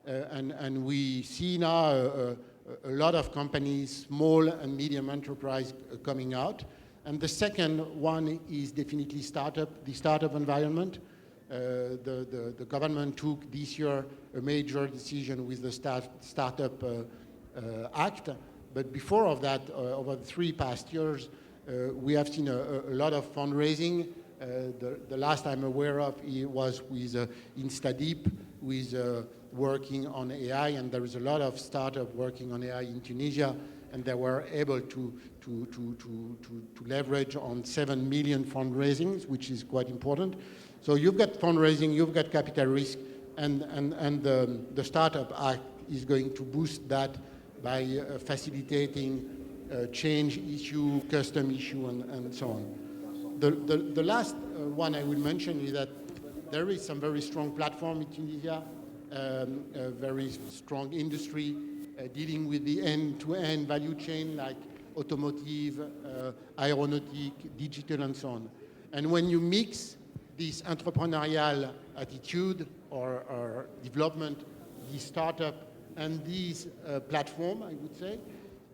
and we see now a lot of companies, small and medium enterprise coming out. And the second one is definitely the startup environment. The government took this year a major decision with the Startup Act. But before of that, over the 3 past years, we have seen a lot of fundraising. The last I'm aware of was with InstaDeep, with working on AI, and there is a lot of startup working on AI in Tunisia, and they were able to leverage on 7 million fundraisings, which is quite important. So you've got fundraising, you've got capital risk, and the Startup Act is going to boost that by facilitating change issue, custom issue, and so on. The last one I will mention is that there is some very strong platform in Tunisia, a very strong industry dealing with the end-to-end value chain like automotive, aeronautic, digital, and so on. And when you mix this entrepreneurial attitude or development, this startup, and this platform, I would say,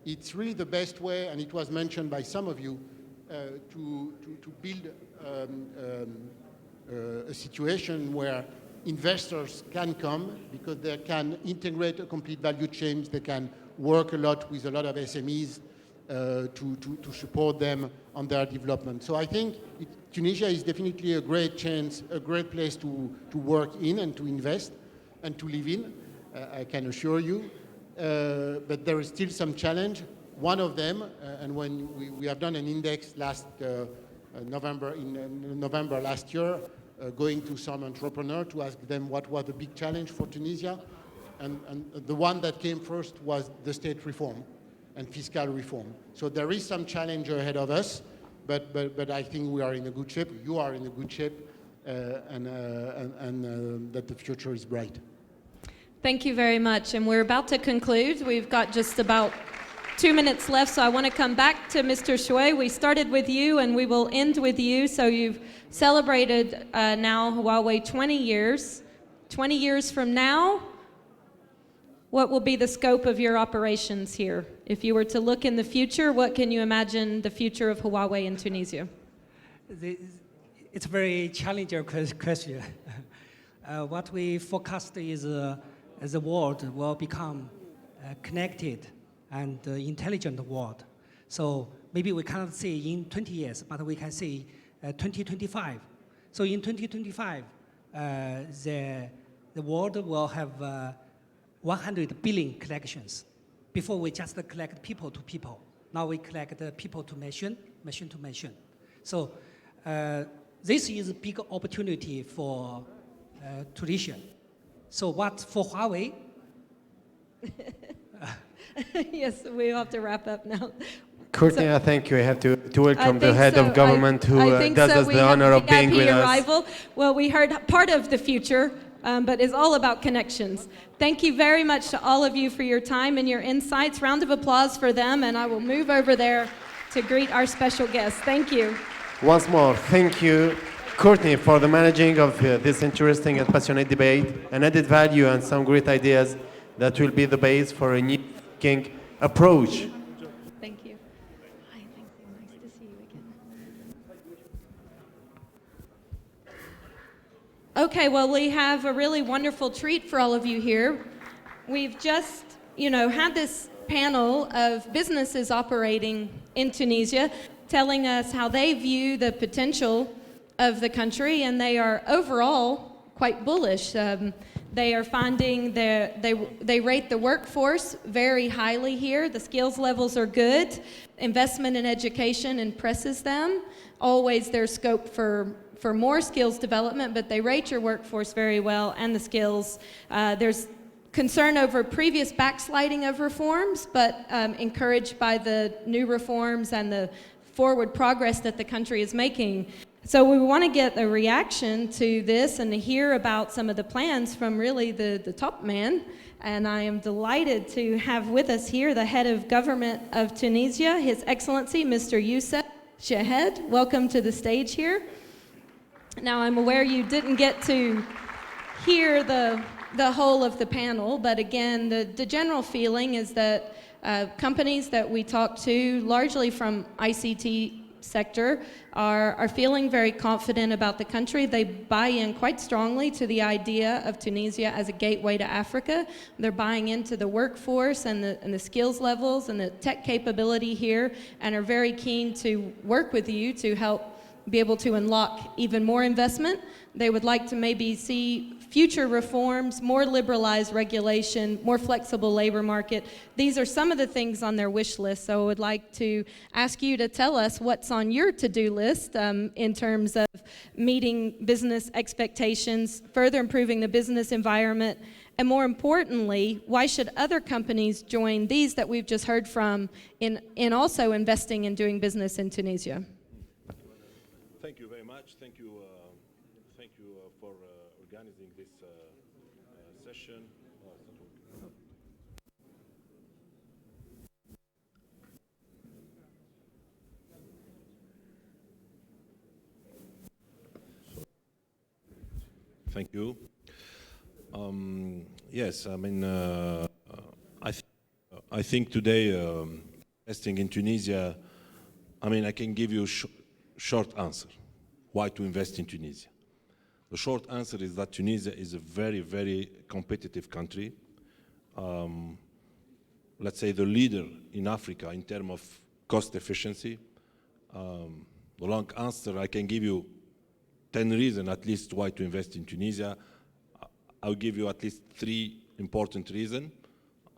it's really the best way, and it was mentioned by some of you, to build a situation where investors can come because they can integrate a complete value chain. They can work a lot with a lot of SMEs to support them on their development. So I think Tunisia is definitely a great chance, a great place to work in and to invest and to live in, I can assure you. But there is still some challenge. One of them, and when we have done an index last November last year, going to some entrepreneur to ask them what was the big challenge for Tunisia, and the one that came first was the state reform and fiscal reform. So there is some challenge ahead of us, but I think we are in a good shape. You are in a good shape, and that the future is bright. Thank you very much. And we're about to conclude. We've got just about 2 minutes left, so I want to come back to Mr. Shui. We started with you, and we will end with you. So you've celebrated now Huawei 20 years. 20 years from now, what will be the scope of your operations here? If you were to look in the future, what can you imagine the future of Huawei in Tunisia? It's a very challenging question. What we forecast is the world will become connected and intelligent world. So maybe we cannot say in 20 years, but we can say 2025. So in 2025, the world will have 100 billion collections. Before we just collect people to people. Now we collect people to machine, machine to machine. So this is a big opportunity for Tunisia. So what for Huawei? Yes, we have to wrap up now. Courtney, I think we have to welcome the head of government who does us the honor of being with us. Well, we heard part of the future, but it's all about connections. Thank you very much to all of you for your time and your insights. Round of applause for them, and I will move over there to greet our special guests. Thank you. Once more, thank you. Courtney, for the managing of this interesting and passionate debate, and added value and some great ideas that will be the base for a new thinking approach. Thank you. Hi, thank you. Nice to see you again. Okay, well, we have a really wonderful treat for all of you here. We've just, had this panel of businesses operating in Tunisia telling us how they view the potential of the country, and they are overall quite bullish. They are finding they rate the workforce very highly here. The skills levels are good. Investment in education impresses them. Always there's scope for more skills development, but they rate your workforce very well and the skills. There's concern over previous backsliding of reforms, but encouraged by the new reforms and the forward progress that the country is making. So we want to get a reaction to this and to hear about some of the plans from really the top man. And I am delighted to have with us here the head of government of Tunisia, His Excellency, Mr. Youssef Chahed. Welcome to the stage here. Now, I'm aware you didn't get to hear the whole of the panel, but again, the general feeling is that companies that we talk to, largely from ICT sector, are feeling very confident about the country. They buy in quite strongly to the idea of Tunisia as a gateway to Africa. They're buying into the workforce and the skills levels and the tech capability here, and are very keen to work with you to help be able to unlock even more investment. They would like to maybe see future reforms, more liberalized regulation, more flexible labor market. These are some of the things on their wish list. So I would like to ask you to tell us what's on your to-do list in terms of meeting business expectations, further improving the business environment, and more importantly, why should other companies join these that we've just heard from in also investing in doing business in Tunisia? Thank you very much. Thank you for organizing this session. Thank you. Yes, I mean, I think today investing in Tunisia, I mean, I can give you short answer why to invest in Tunisia. The short answer is that Tunisia is a very, very competitive country. Let's say the leader in Africa in terms of cost efficiency. The long answer, I can give you 10 reasons at least why to invest in Tunisia. I'll give you at least 3 important reasons.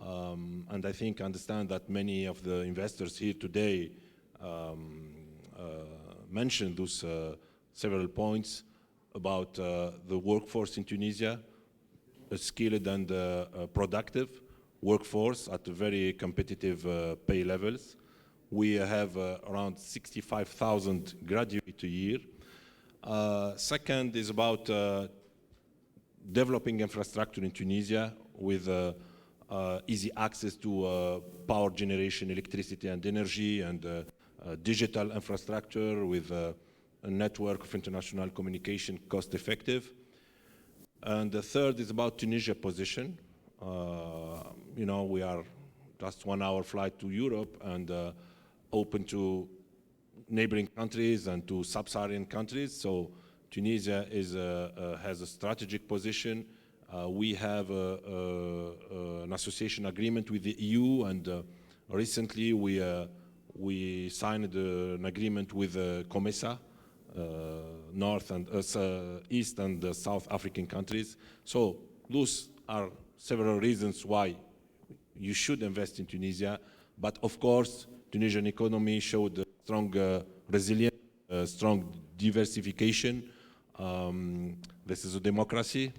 And I think I understand that many of the investors here today mentioned those several points about the workforce in Tunisia, a skilled and productive workforce at very competitive pay levels. We have around 65,000 graduates a year. Second is about developing infrastructure in Tunisia with easy access to power generation, electricity and energy, and digital infrastructure with a network of international communication, cost effective. And the third is about Tunisia's position. You know, we are just 1 hour flight to Europe and open to neighboring countries and to sub-Saharan countries. So Tunisia has a strategic position. We have an association agreement with the EU, and recently we signed an agreement with COMESA, North and East and South African countries. So those are several reasons why you should invest in Tunisia. But of course, Tunisian economy showed strong resilience, strong diversification. This is a democracy,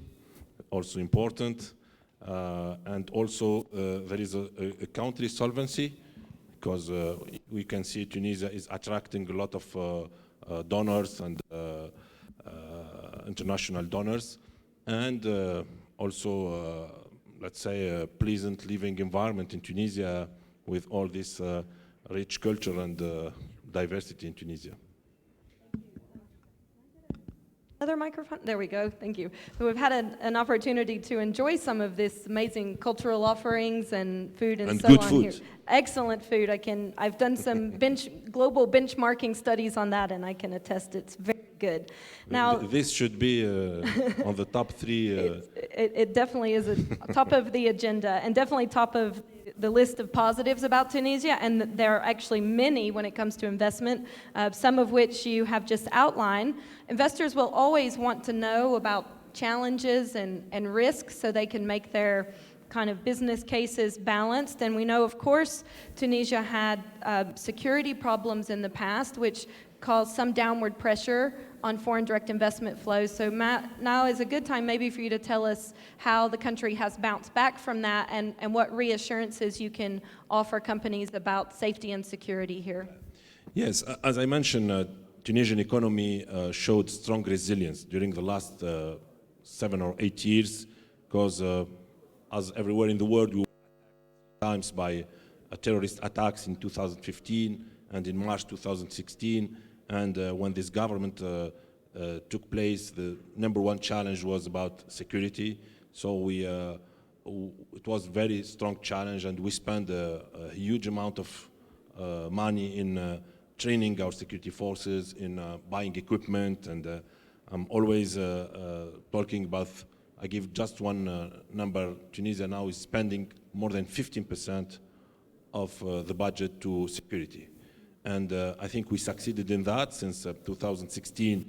also important. And also there is a country solvency, because we can see Tunisia is attracting a lot of donors and international donors, and also, let's say, a pleasant living environment in Tunisia with all this rich culture and diversity in Tunisia. Another microphone? There we go. Thank you. So we've had an opportunity to enjoy some of this amazing cultural offerings and food and so good on food. here. Excellent food. I've done some global benchmarking studies on that, and I can attest it's very good. Now, This should be on the top 3. it definitely is a top of the agenda, and definitely top of the list of positives about Tunisia, and there are actually many when it comes to investment, some of which you have just outlined. Investors will always want to know about challenges and risks so they can make their kind of business cases balanced. And we know, of course, Tunisia had security problems in the past, which caused some downward pressure on foreign direct investment flows. So Matt, now is a good time maybe for you to tell us how the country has bounced back from that and what reassurances you can offer companies about safety and security here. Yes, as I mentioned, Tunisian economy showed strong resilience during the last 7 or 8 years because as everywhere in the world, we were attacked times by terrorist attacks in 2015 and in March 2016. And when this government took place, the number one challenge was about security. So it was a very strong challenge, and we spent a huge amount of money in training our security forces, in buying equipment, and I'm always talking about, I give just one number, Tunisia now is spending more than 15% of the budget to security. And I think we succeeded in that. Since 2016,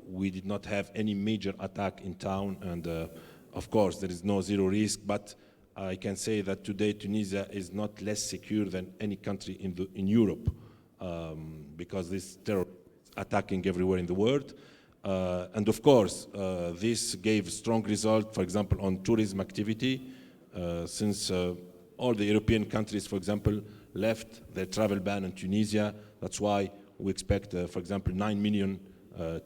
we did not have any major attack in town, and of course there is no zero risk, but I can say that today Tunisia is not less secure than any country in Europe, because this terror is attacking everywhere in the world. And of course, this gave strong result, for example, on tourism activity, since all the European countries, for example, left their travel ban in Tunisia. That's why we expect, for example, 9 million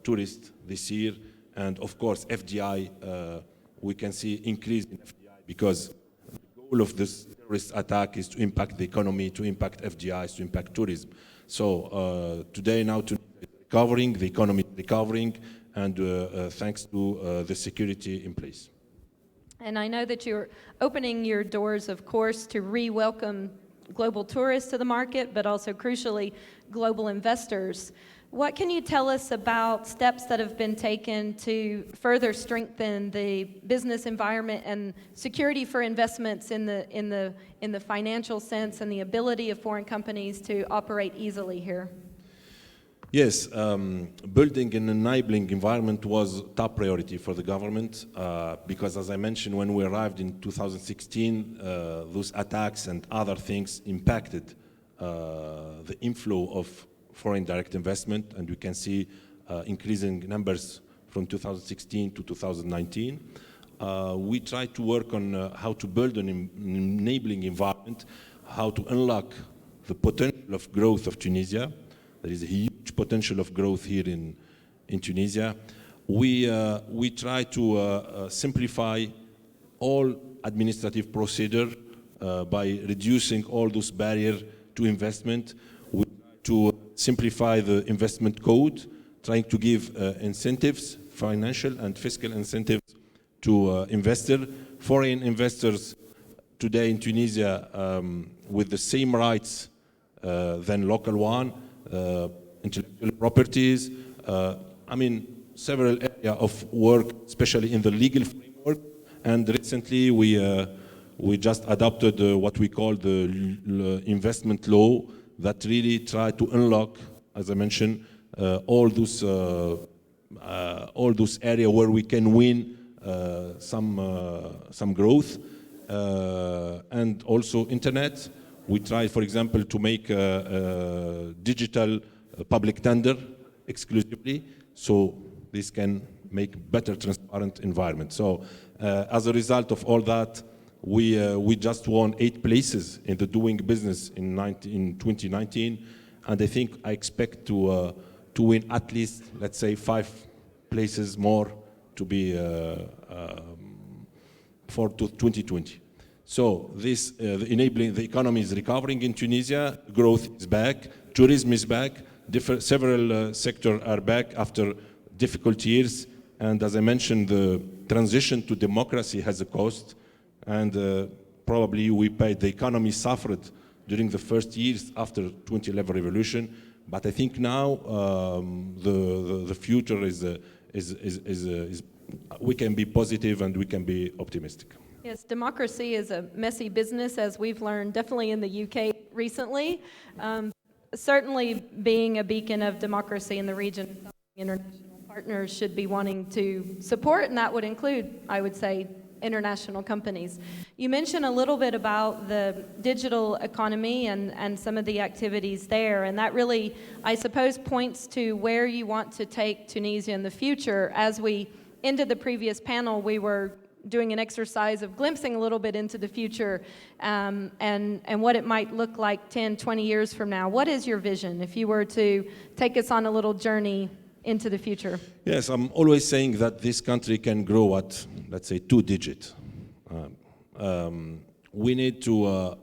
tourists this year. And of course, FDI, we can see increase in FDI because the goal of this terrorist attack is to impact the economy, to impact FDIs, to impact tourism. So today now Tunisia is recovering, the economy is recovering, and thanks to the security in place. And I know that you're opening your doors, of course, to re-welcome global tourists to the market, but also crucially, global investors. What can you tell us about steps that have been taken to further strengthen the business environment and security for investments in the financial sense and the ability of foreign companies to operate easily here? Yes, building an enabling environment was top priority for the government because, as I mentioned, when we arrived in 2016, those attacks and other things impacted the inflow of foreign direct investment, and we can see increasing numbers from 2016 to 2019. We tried to work on how to build an enabling environment, how to unlock the potential of growth of Tunisia. There is a huge potential of growth here in Tunisia. We try to simplify all administrative procedure by reducing all those barriers to investment. We try to simplify the investment code, trying to give incentives, financial and fiscal incentives to investors. Foreign investors today in Tunisia with the same rights than local one. Intellectual properties, several areas of work, especially in the legal framework. And recently we just adopted what we call the investment law that really try to unlock, as I mentioned, all those areas where we can win some growth, and also internet. We try, for example, to make a digital public tender exclusively, so this can make better transparent environment. So as a result of all that, we just won 8 places in the doing business in 2019, and I expect to win at least, let's say, 5 places more to be for 2020. So this enabling the economy is recovering in Tunisia, growth is back, tourism is back, several sectors are back after difficult years. And as I mentioned, the transition to democracy has a cost, and probably the economy suffered during the first years after 2011 revolution. But I think now the future is we can be positive and we can be optimistic. Yes, democracy is a messy business, as we've learned definitely in the UK recently. Certainly being a beacon of democracy in the region, international partners should be wanting to support, and that would include, I would say, international companies. You mentioned a little bit about the digital economy and some of the activities there, and that really, I suppose, points to where you want to take Tunisia in the future. As we ended the previous panel, we were doing an exercise of glimpsing a little bit into the future and what it might look like 10, 20 years from now. What is your vision if you were to take us on a little journey into the future? Yes, I'm always saying that this country can grow at, let's say, 2-digit. We need to,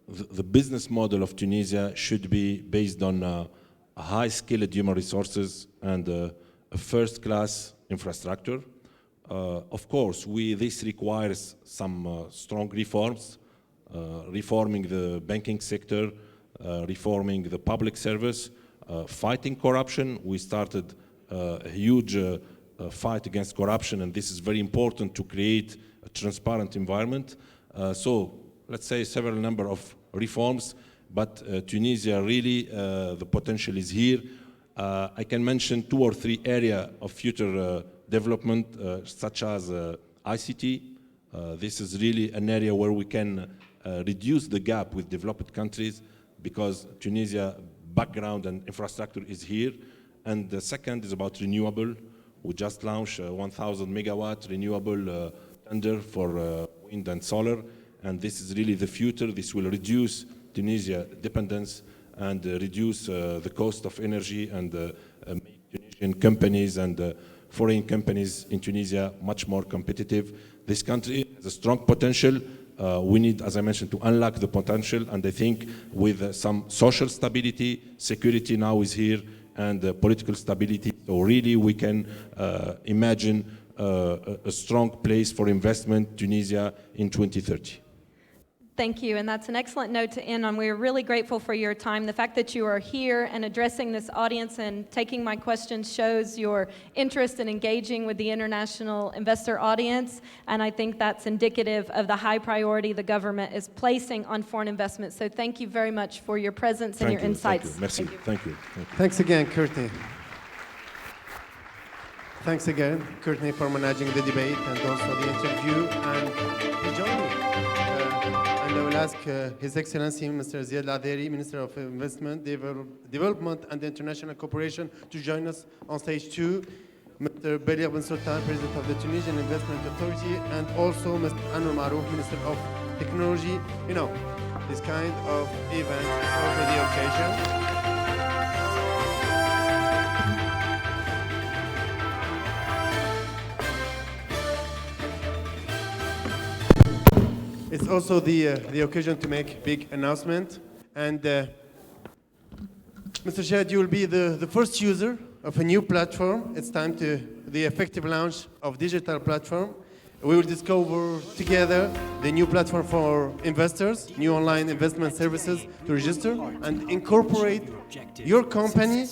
the business model of Tunisia should be based on high-skilled human resources and a first-class infrastructure. Of course, this requires some strong reforms, reforming the banking sector, reforming the public service, fighting corruption. We started a huge fight against corruption, and this is very important to create a transparent environment. So let's say several number of reforms, but Tunisia really, the potential is here. I can mention 2 or 3 areas of future development, such as ICT. This is really an area where we can reduce the gap with developed countries, because Tunisia background and infrastructure is here. And the second is about renewable. We just launched a 1,000 megawatt renewable tender for wind and solar, and this is really the future. This will reduce Tunisia dependence and reduce the cost of energy and make Tunisian companies and foreign companies in Tunisia much more competitive. This country has a strong potential. We need, as I mentioned, to unlock the potential, and I think with some social stability, security now is here, and political stability, so really we can imagine a strong place for investment, Tunisia, in 2030. Thank you, and that's an excellent note to end on. We're really grateful for your time. The fact that you are here and addressing this audience and taking my questions shows your interest in engaging with the international investor audience, and I think that's indicative of the high priority the government is placing on foreign investment. So thank you very much for your presence and your insights. Thank you. Merci. Thank you. Thanks again, Courtney. Thanks again, Courtney, for managing the debate and also the interview, and he joined me. And I will ask His Excellency Mr. Ziad Al-Adheri, Minister of Investment, Development and International Cooperation, to join us on stage 2. Mr. Belir Ben Sultan, President of the Tunisian Investment Authority, and also Mr. Anwar Marouf, Minister of Technology. You know, this kind of event is also the occasion. It's also the occasion to make big announcement, and Mr. Shahid, you will be the first user of a new platform. It's time to the effective launch of digital platform. We will discover together the new platform for investors, new online investment services to register and incorporate your company,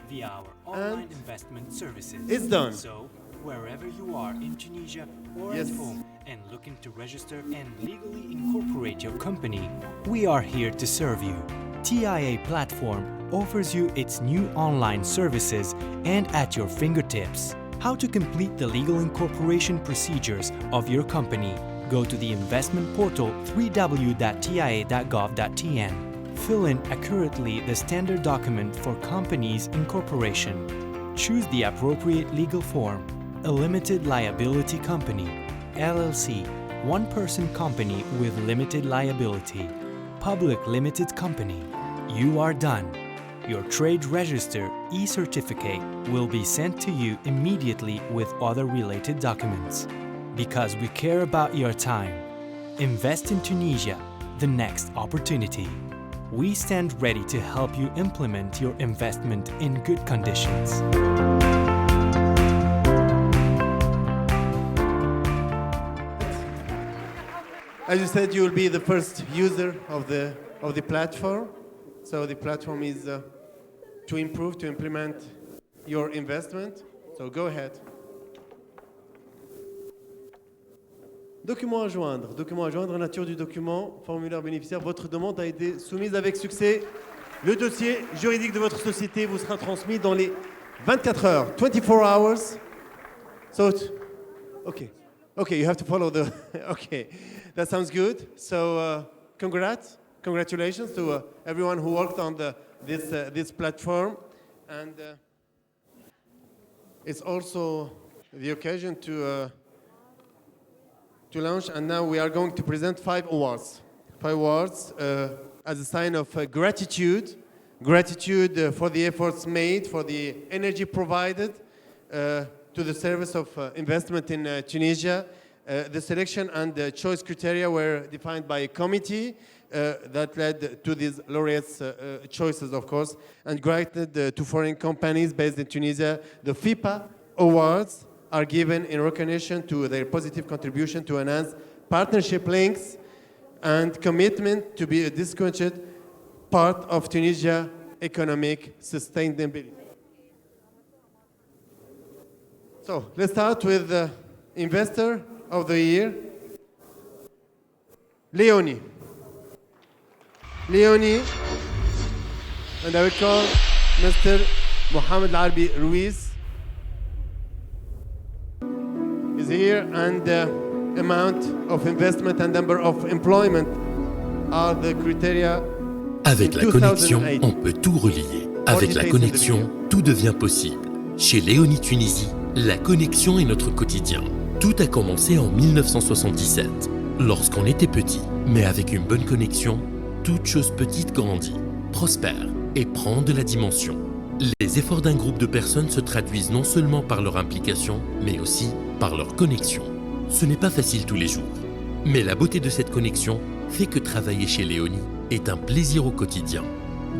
via our online investment services. It's done. So, wherever you are in Tunisia or Yes. at home and looking to register and legally incorporate your company, we are here to serve you. TIA Platform offers you its new online services and at your fingertips. How to complete the legal incorporation procedures of your company? Go to the investment portal www.tia.gov.tn. Fill in accurately the standard document for companies incorporation. Choose the appropriate legal form. A limited liability company, LLC, one-person company with limited liability, public limited company. You are done. Your trade register e-certificate will be sent to you immediately with other related documents. Because we care about your time. Invest in Tunisia, the next opportunity. We stand ready to help you implement your investment in good conditions. As you said, you will be the first user of the platform. So the platform is to improve, to implement your investment. So go ahead. Document à joindre, nature du document, formulaire bénéficiaire. Votre demande a été soumise avec succès. Le dossier juridique de votre société vous sera transmis dans les 24 heures, 24 hours. So, okay, you have to follow the, okay, that sounds good. So, congratulations to everyone who worked on this platform. And it's also the occasion to launch, and now we are going to present 5 awards. 5 awards as a sign of gratitude for the efforts made, for the energy provided to the service of investment in Tunisia. The selection and the choice criteria were defined by a committee that led to these laureates' choices, of course, and granted to foreign companies based in Tunisia. The FIPA awards are given in recognition to their positive contribution to enhance partnership links and commitment to be a discontinued part of Tunisia economic sustainability. So let's start with the Investor of the Year, Leonie. Leonie, and I will call Mr. Mohamed Al-Arbi Ruiz is here, and the amount of investment and number of employment are the criteria. Avec la connexion, on peut tout relier. Avec la connexion, tout devient possible. Chez Leoni Tunisie, la connexion est notre quotidien. Tout a commencé en 1977, lorsqu'on était petit. Mais avec une bonne connexion, toute chose petite grandit, prospère et prend de la dimension. Les efforts d'un groupe de personnes se traduisent non seulement par leur implication, mais aussi par leur connexion. Ce n'est pas facile tous les jours. Mais la beauté de cette connexion fait que travailler chez Leoni est un plaisir au quotidien.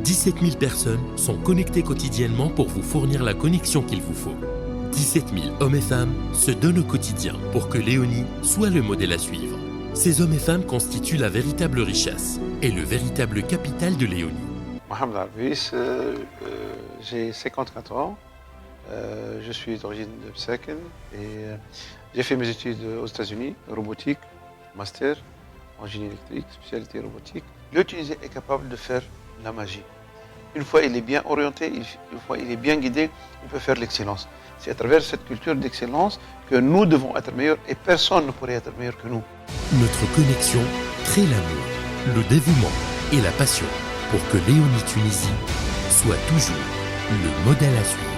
17 000 personnes sont connectées quotidiennement pour vous fournir la connexion qu'il vous faut. 17 000 hommes et femmes se donnent au quotidien pour que Leoni soit le modèle à suivre. Ces hommes et femmes constituent la véritable richesse et le véritable capital de Leoni. Mohamed Al-Arbi, j'ai 54 ans, je suis d'origine de Psaken et j'ai fait mes études aux États-Unis, robotique, master en génie électrique, spécialité robotique. Le Tunisien est capable de faire la magie. Une fois il est bien orienté, une fois il est bien guidé, il peut faire l'excellence. C'est à travers cette culture d'excellence que nous devons être meilleurs et personne ne pourrait être meilleur que nous. Notre connexion crée l'amour, le dévouement et la passion pour que Leoni Tunisie soit toujours le modèle à suivre.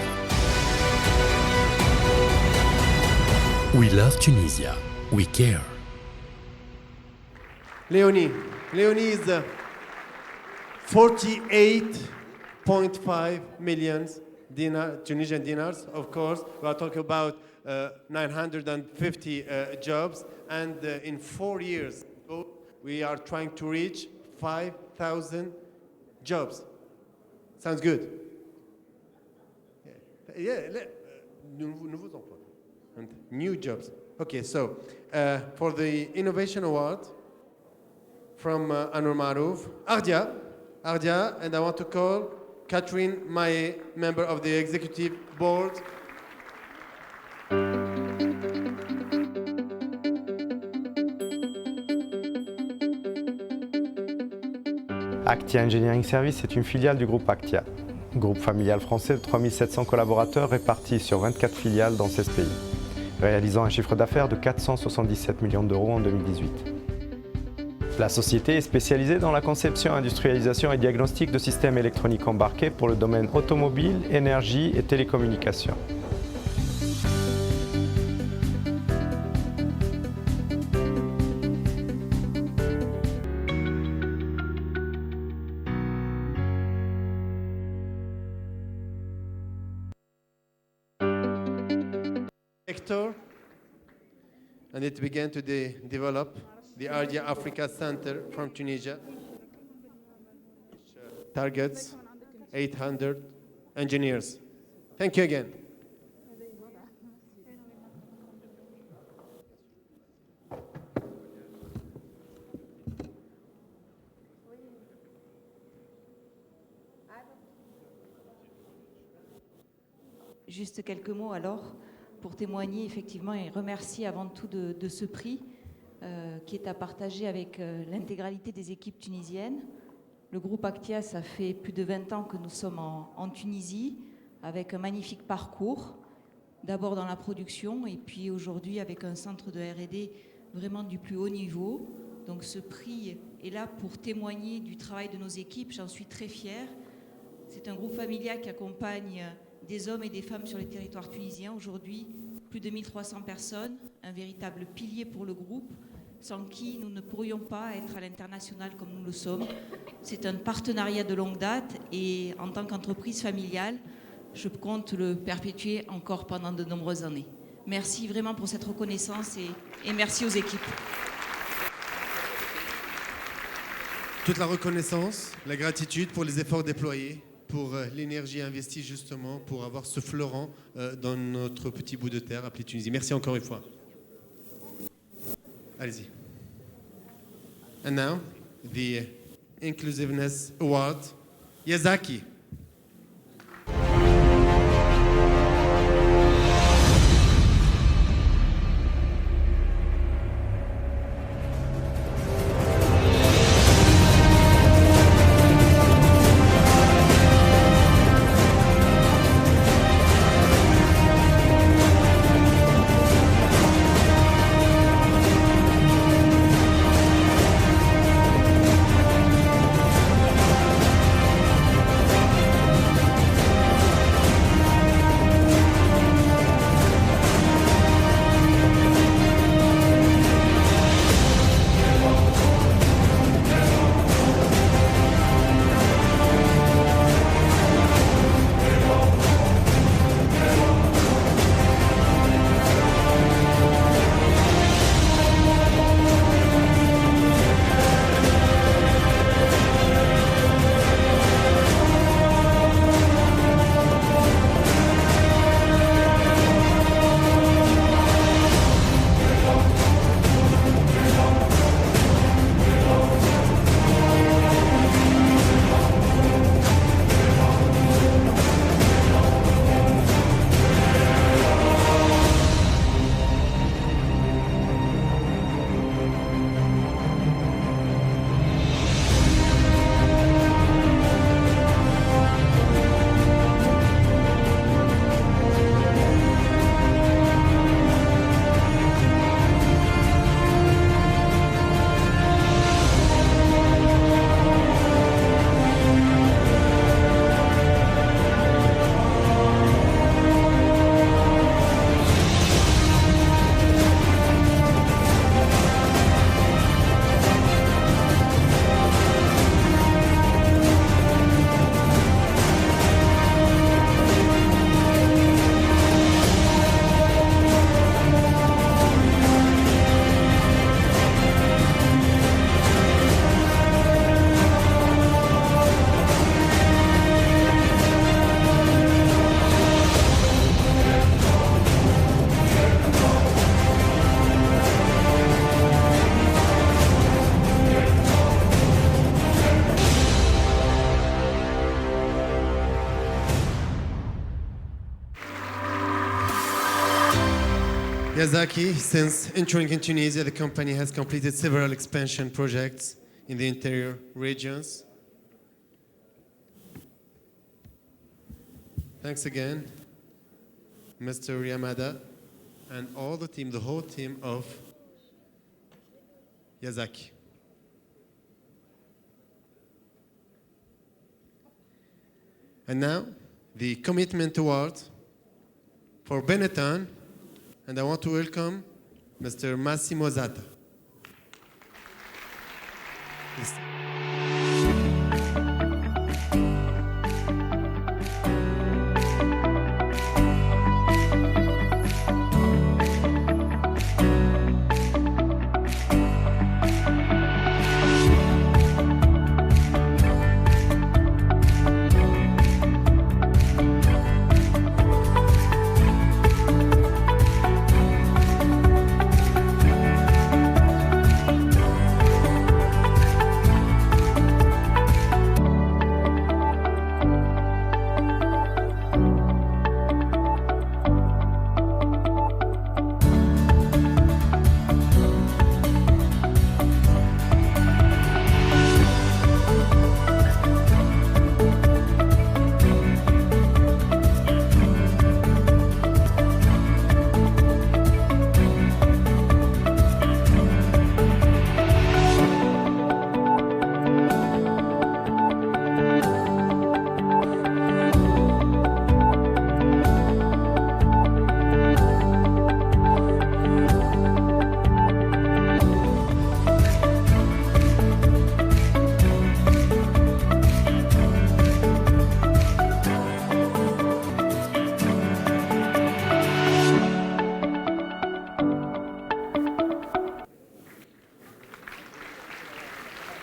We love Tunisia. We care. Leonie is 48.5 million Tunisian dinars, of course. We are talking about 950 jobs, and in 4 years we are trying to reach 5,000 jobs. Sounds good. Nouveaux emplois. And new jobs. Okay, so for the Innovation Award from Anwar Marouf, Ardia, and I want to call Catherine Maé, member of the Executive Board. Actia Engineering Service est une filiale du groupe Actia, groupe familial français de 3700 collaborateurs répartis sur 24 filiales dans 16 pays, réalisant un chiffre d'affaires de 477 millions d'euros en 2018. La société est spécialisée dans la conception, industrialisation et diagnostic de systèmes électroniques embarqués pour le domaine automobile, énergie et télécommunications. And it began to develop the Ardia Africa Center from Tunisia, which targets 800 engineers. Thank you again. juste quelques mots alors pour témoigner effectivement et remercier avant tout de ce prix qui est à partager avec l'intégralité des équipes tunisiennes. Le groupe Actia, ça fait plus de 20 ans que nous sommes en Tunisie, avec un magnifique parcours, d'abord dans la production et puis aujourd'hui avec un centre de R&D vraiment du plus haut niveau. Donc ce prix est là pour témoigner du travail de nos équipes, j'en suis très fière. C'est un groupe familial qui accompagne des hommes et des femmes sur les territoires tunisiens. Aujourd'hui, plus de 1300 personnes, un véritable pilier pour le groupe, sans qui nous ne pourrions pas être à l'international comme nous le sommes. C'est un partenariat de longue date et en tant qu'entreprise familiale, je compte le perpétuer encore pendant de nombreuses années. Merci vraiment pour cette reconnaissance et merci aux équipes. Toute la reconnaissance, la gratitude pour les efforts déployés, pour l'énergie investie justement, pour avoir ce fleuron dans notre petit bout de terre appelé Tunisie. Merci encore une fois. Allez-y. And now, the Inclusiveness Award, Yazaki. Yazaki, since entering in Tunisia, the company has completed several expansion projects in the interior regions. Thanks again, Mr. Yamada, and all the team, the whole team of Yazaki. And now, the Commitment Award for Benetton, and I want to welcome Mr. Massimo Zata. Yes.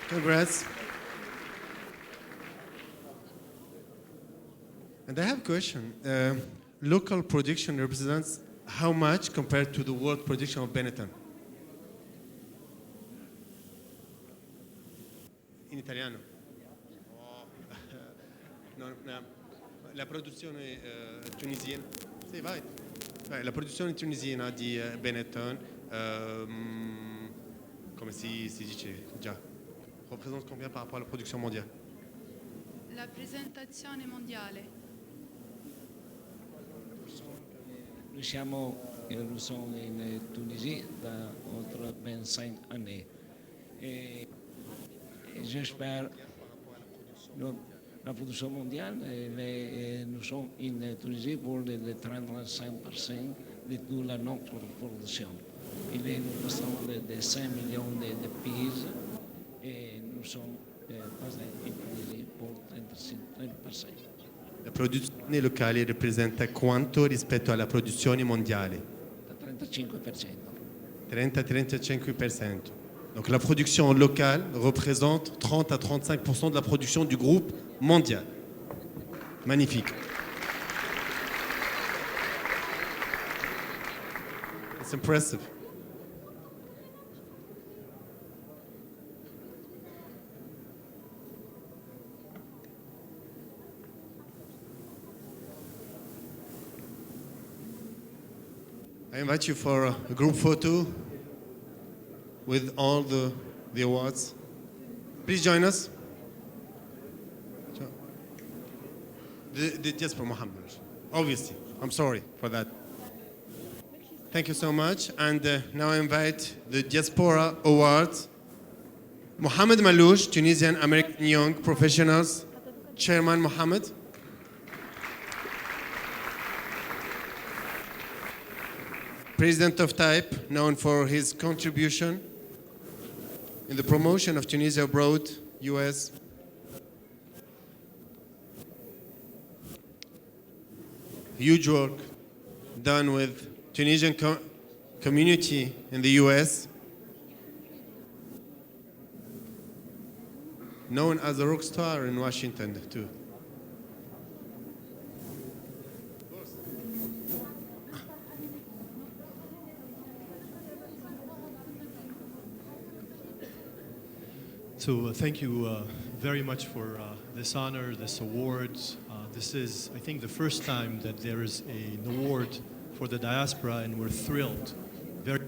Congrats. And I have a question. Local production represents how much compared to the world production of Benetton? In italiano. No, no. La produzione tunisiana. Sì, vai. La produzione tunisiana di Benetton, come si dice già, représente combien par rapport à la production mondiale? La presentazione mondiale. Nous sommes in Tunisie da oltre 25 années. Et j'espère la production mondiale, mais nous sommes en Tunisie pour le 35% de toute la notre production. Il est nous sommes de 5 millions de pays et nous sommes basés in Tunisie pour 30%. La produzione locale rappresenta quanto rispetto alla produzione mondiale? 35%. 30-35%. Donc la production locale représente 30 à 35% de la production du groupe mondial. Magnifique. It's impressive. I invite you for a group photo with all the awards. Please join us. Just for Mohammed, obviously. I'm sorry for that. Thank you so much. And now I invite the Diaspora Awards. Mohamed Malouche, Tunisian American Young Professionals. Chairman Mohamed. President of Type, known for his contribution in the promotion of Tunisia abroad, US. Huge work done with Tunisian community in the US. Known as a rock star in Washington too. So thank you very much for this honor, this award. This is, I think, the first time that there is an award for the diaspora, and we're thrilled, very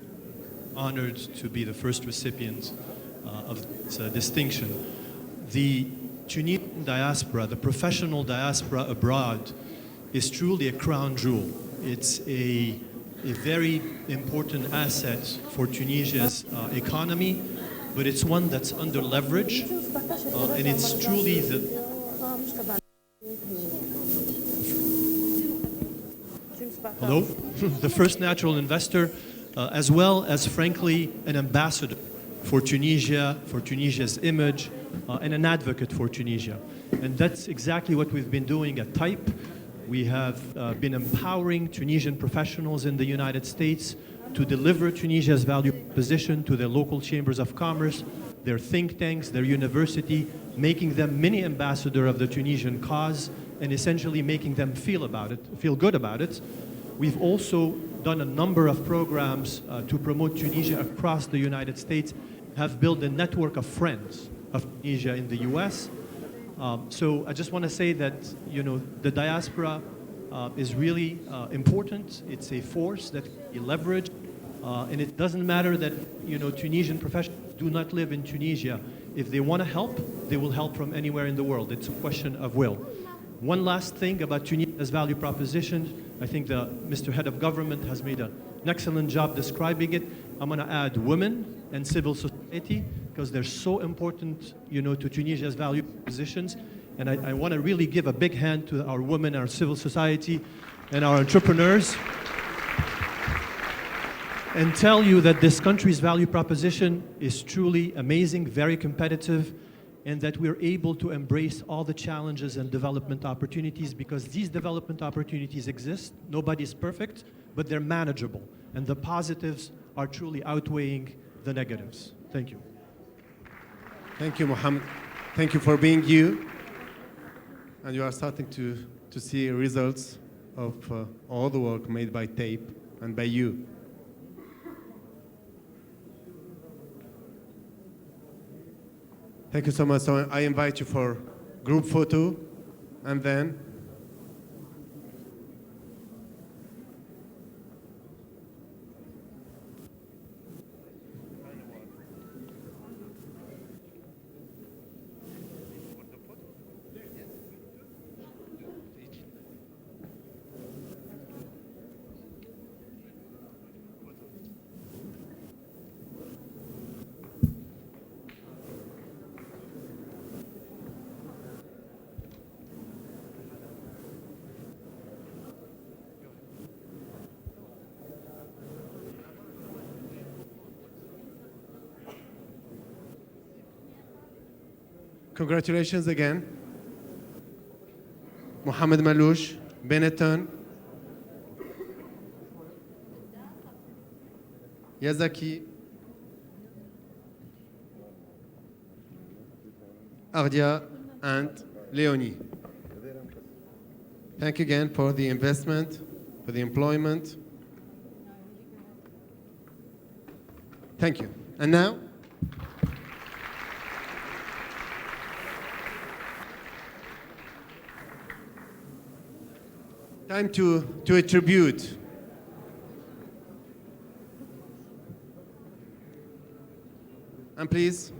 honored to be the first recipient of this distinction. The Tunisian diaspora, the professional diaspora abroad, is truly a crown jewel. It's a very important asset for Tunisia's economy, but it's one that's under leverage, and it's truly the first natural investor, as well as, frankly, an ambassador for Tunisia, for Tunisia's image, and an advocate for Tunisia. And that's exactly what we've been doing at Type. We have been empowering Tunisian professionals in the United States to deliver Tunisia's value proposition to their local chambers of commerce, their think tanks, their university, making them mini ambassador of the Tunisian cause, and essentially making them feel good about it. We've also done a number of programs to promote Tunisia across the United States, have built a network of friends of Tunisia in the US. So I just want to say that, you know, the diaspora is really important. It's a force that you leverage, and it doesn't matter that, you know, Tunisian professionals do not live in Tunisia. If they want to help, they will help from anywhere in the world. It's a question of will. One last thing about Tunisia's value proposition. I think Mr. Head of Government has made an excellent job describing it. I'm going to add women and civil society, because they're so important, you know, to Tunisia's value propositions. And I want to really give a big hand to our women, our civil society, and our entrepreneurs, and tell you that this country's value proposition is truly amazing, very competitive, and that we're able to embrace all the challenges and development opportunities, because these development opportunities exist. Nobody's perfect, but they're manageable, and the positives are truly outweighing the negatives. Thank you. Thank you, Mohammed. Thank you for being you. And you are starting to see results of all the work made by TAPE and by you. Thank you so much. So I invite you for group photo, and then congratulations again. Mohamed Malouche, Benetton, Yazaki, Ardia, and Leonie. Thank you again for the investment, for the employment. Thank you. And now, time to attribute. And please,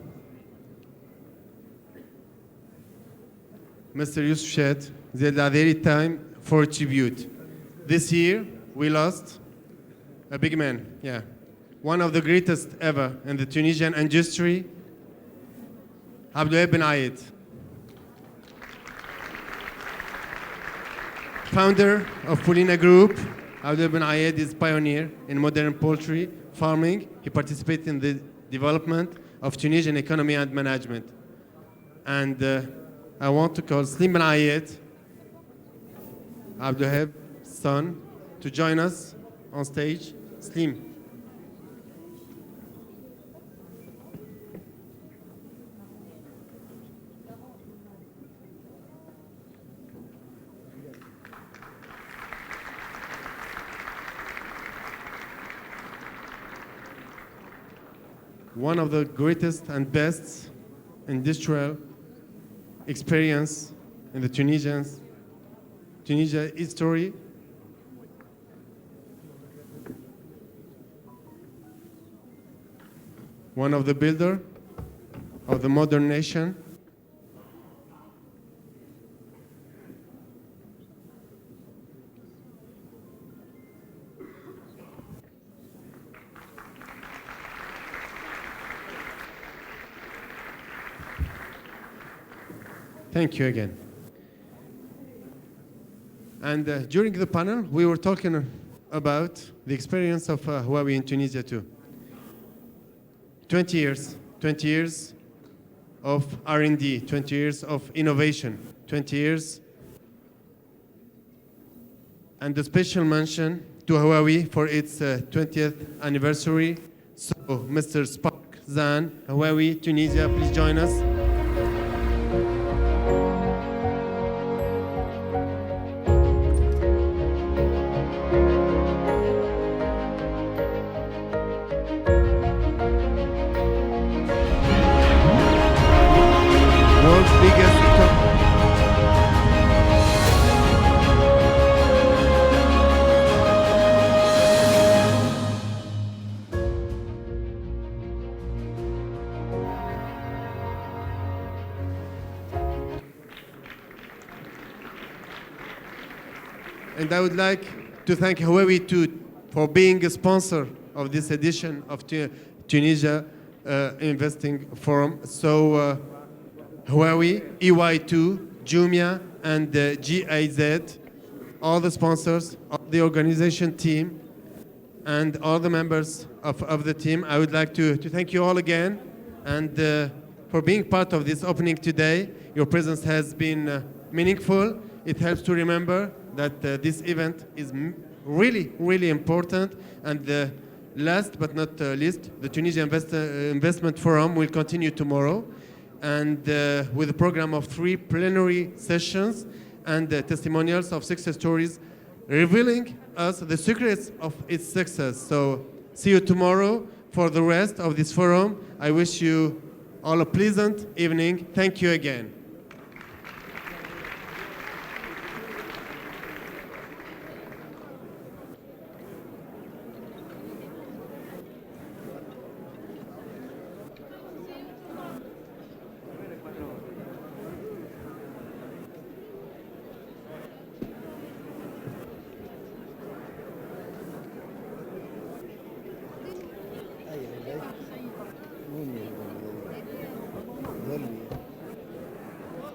Mr. Yusuf Shed, the very time for tribute. This year, we lost a big man, yeah. One of the greatest ever in the Tunisian industry, Abdullah Ben Ayed. Founder of Fulina Group, Abdullah Ben Ayed is pioneer in modern poultry farming. He participated in the development of Tunisian economy and management. And I want to call Slim Ben Ayed, Abdulhab's son, to join us on stage. Slim. One of the greatest and best industrial experience in the Tunisia history. One of the builder of the modern nation. Thank you again. And during the panel, we were talking about the experience of Huawei in Tunisia too. 20 years of R&D, 20 years of innovation, 20 years. And a special mention to Huawei for its 20th anniversary. So, Mr. Spark Zan, Huawei, Tunisia, please join us. And I would like to thank Huawei too for being a sponsor of this edition of Tunisia Investing Forum. So Huawei, EY2, Jumia, and GIZ, all the sponsors, all the organization team, and all the members of the team. I would like to thank you all again, and for being part of this opening today. Your presence has been meaningful. It helps to remember that this event is really, really important. And last but not least, the Tunisia Investment Forum will continue tomorrow. and with a program of 3 plenary sessions and testimonials of success stories, revealing us the secrets of its success. So see you tomorrow for the rest of this forum. I wish you all a pleasant evening. Thank you again.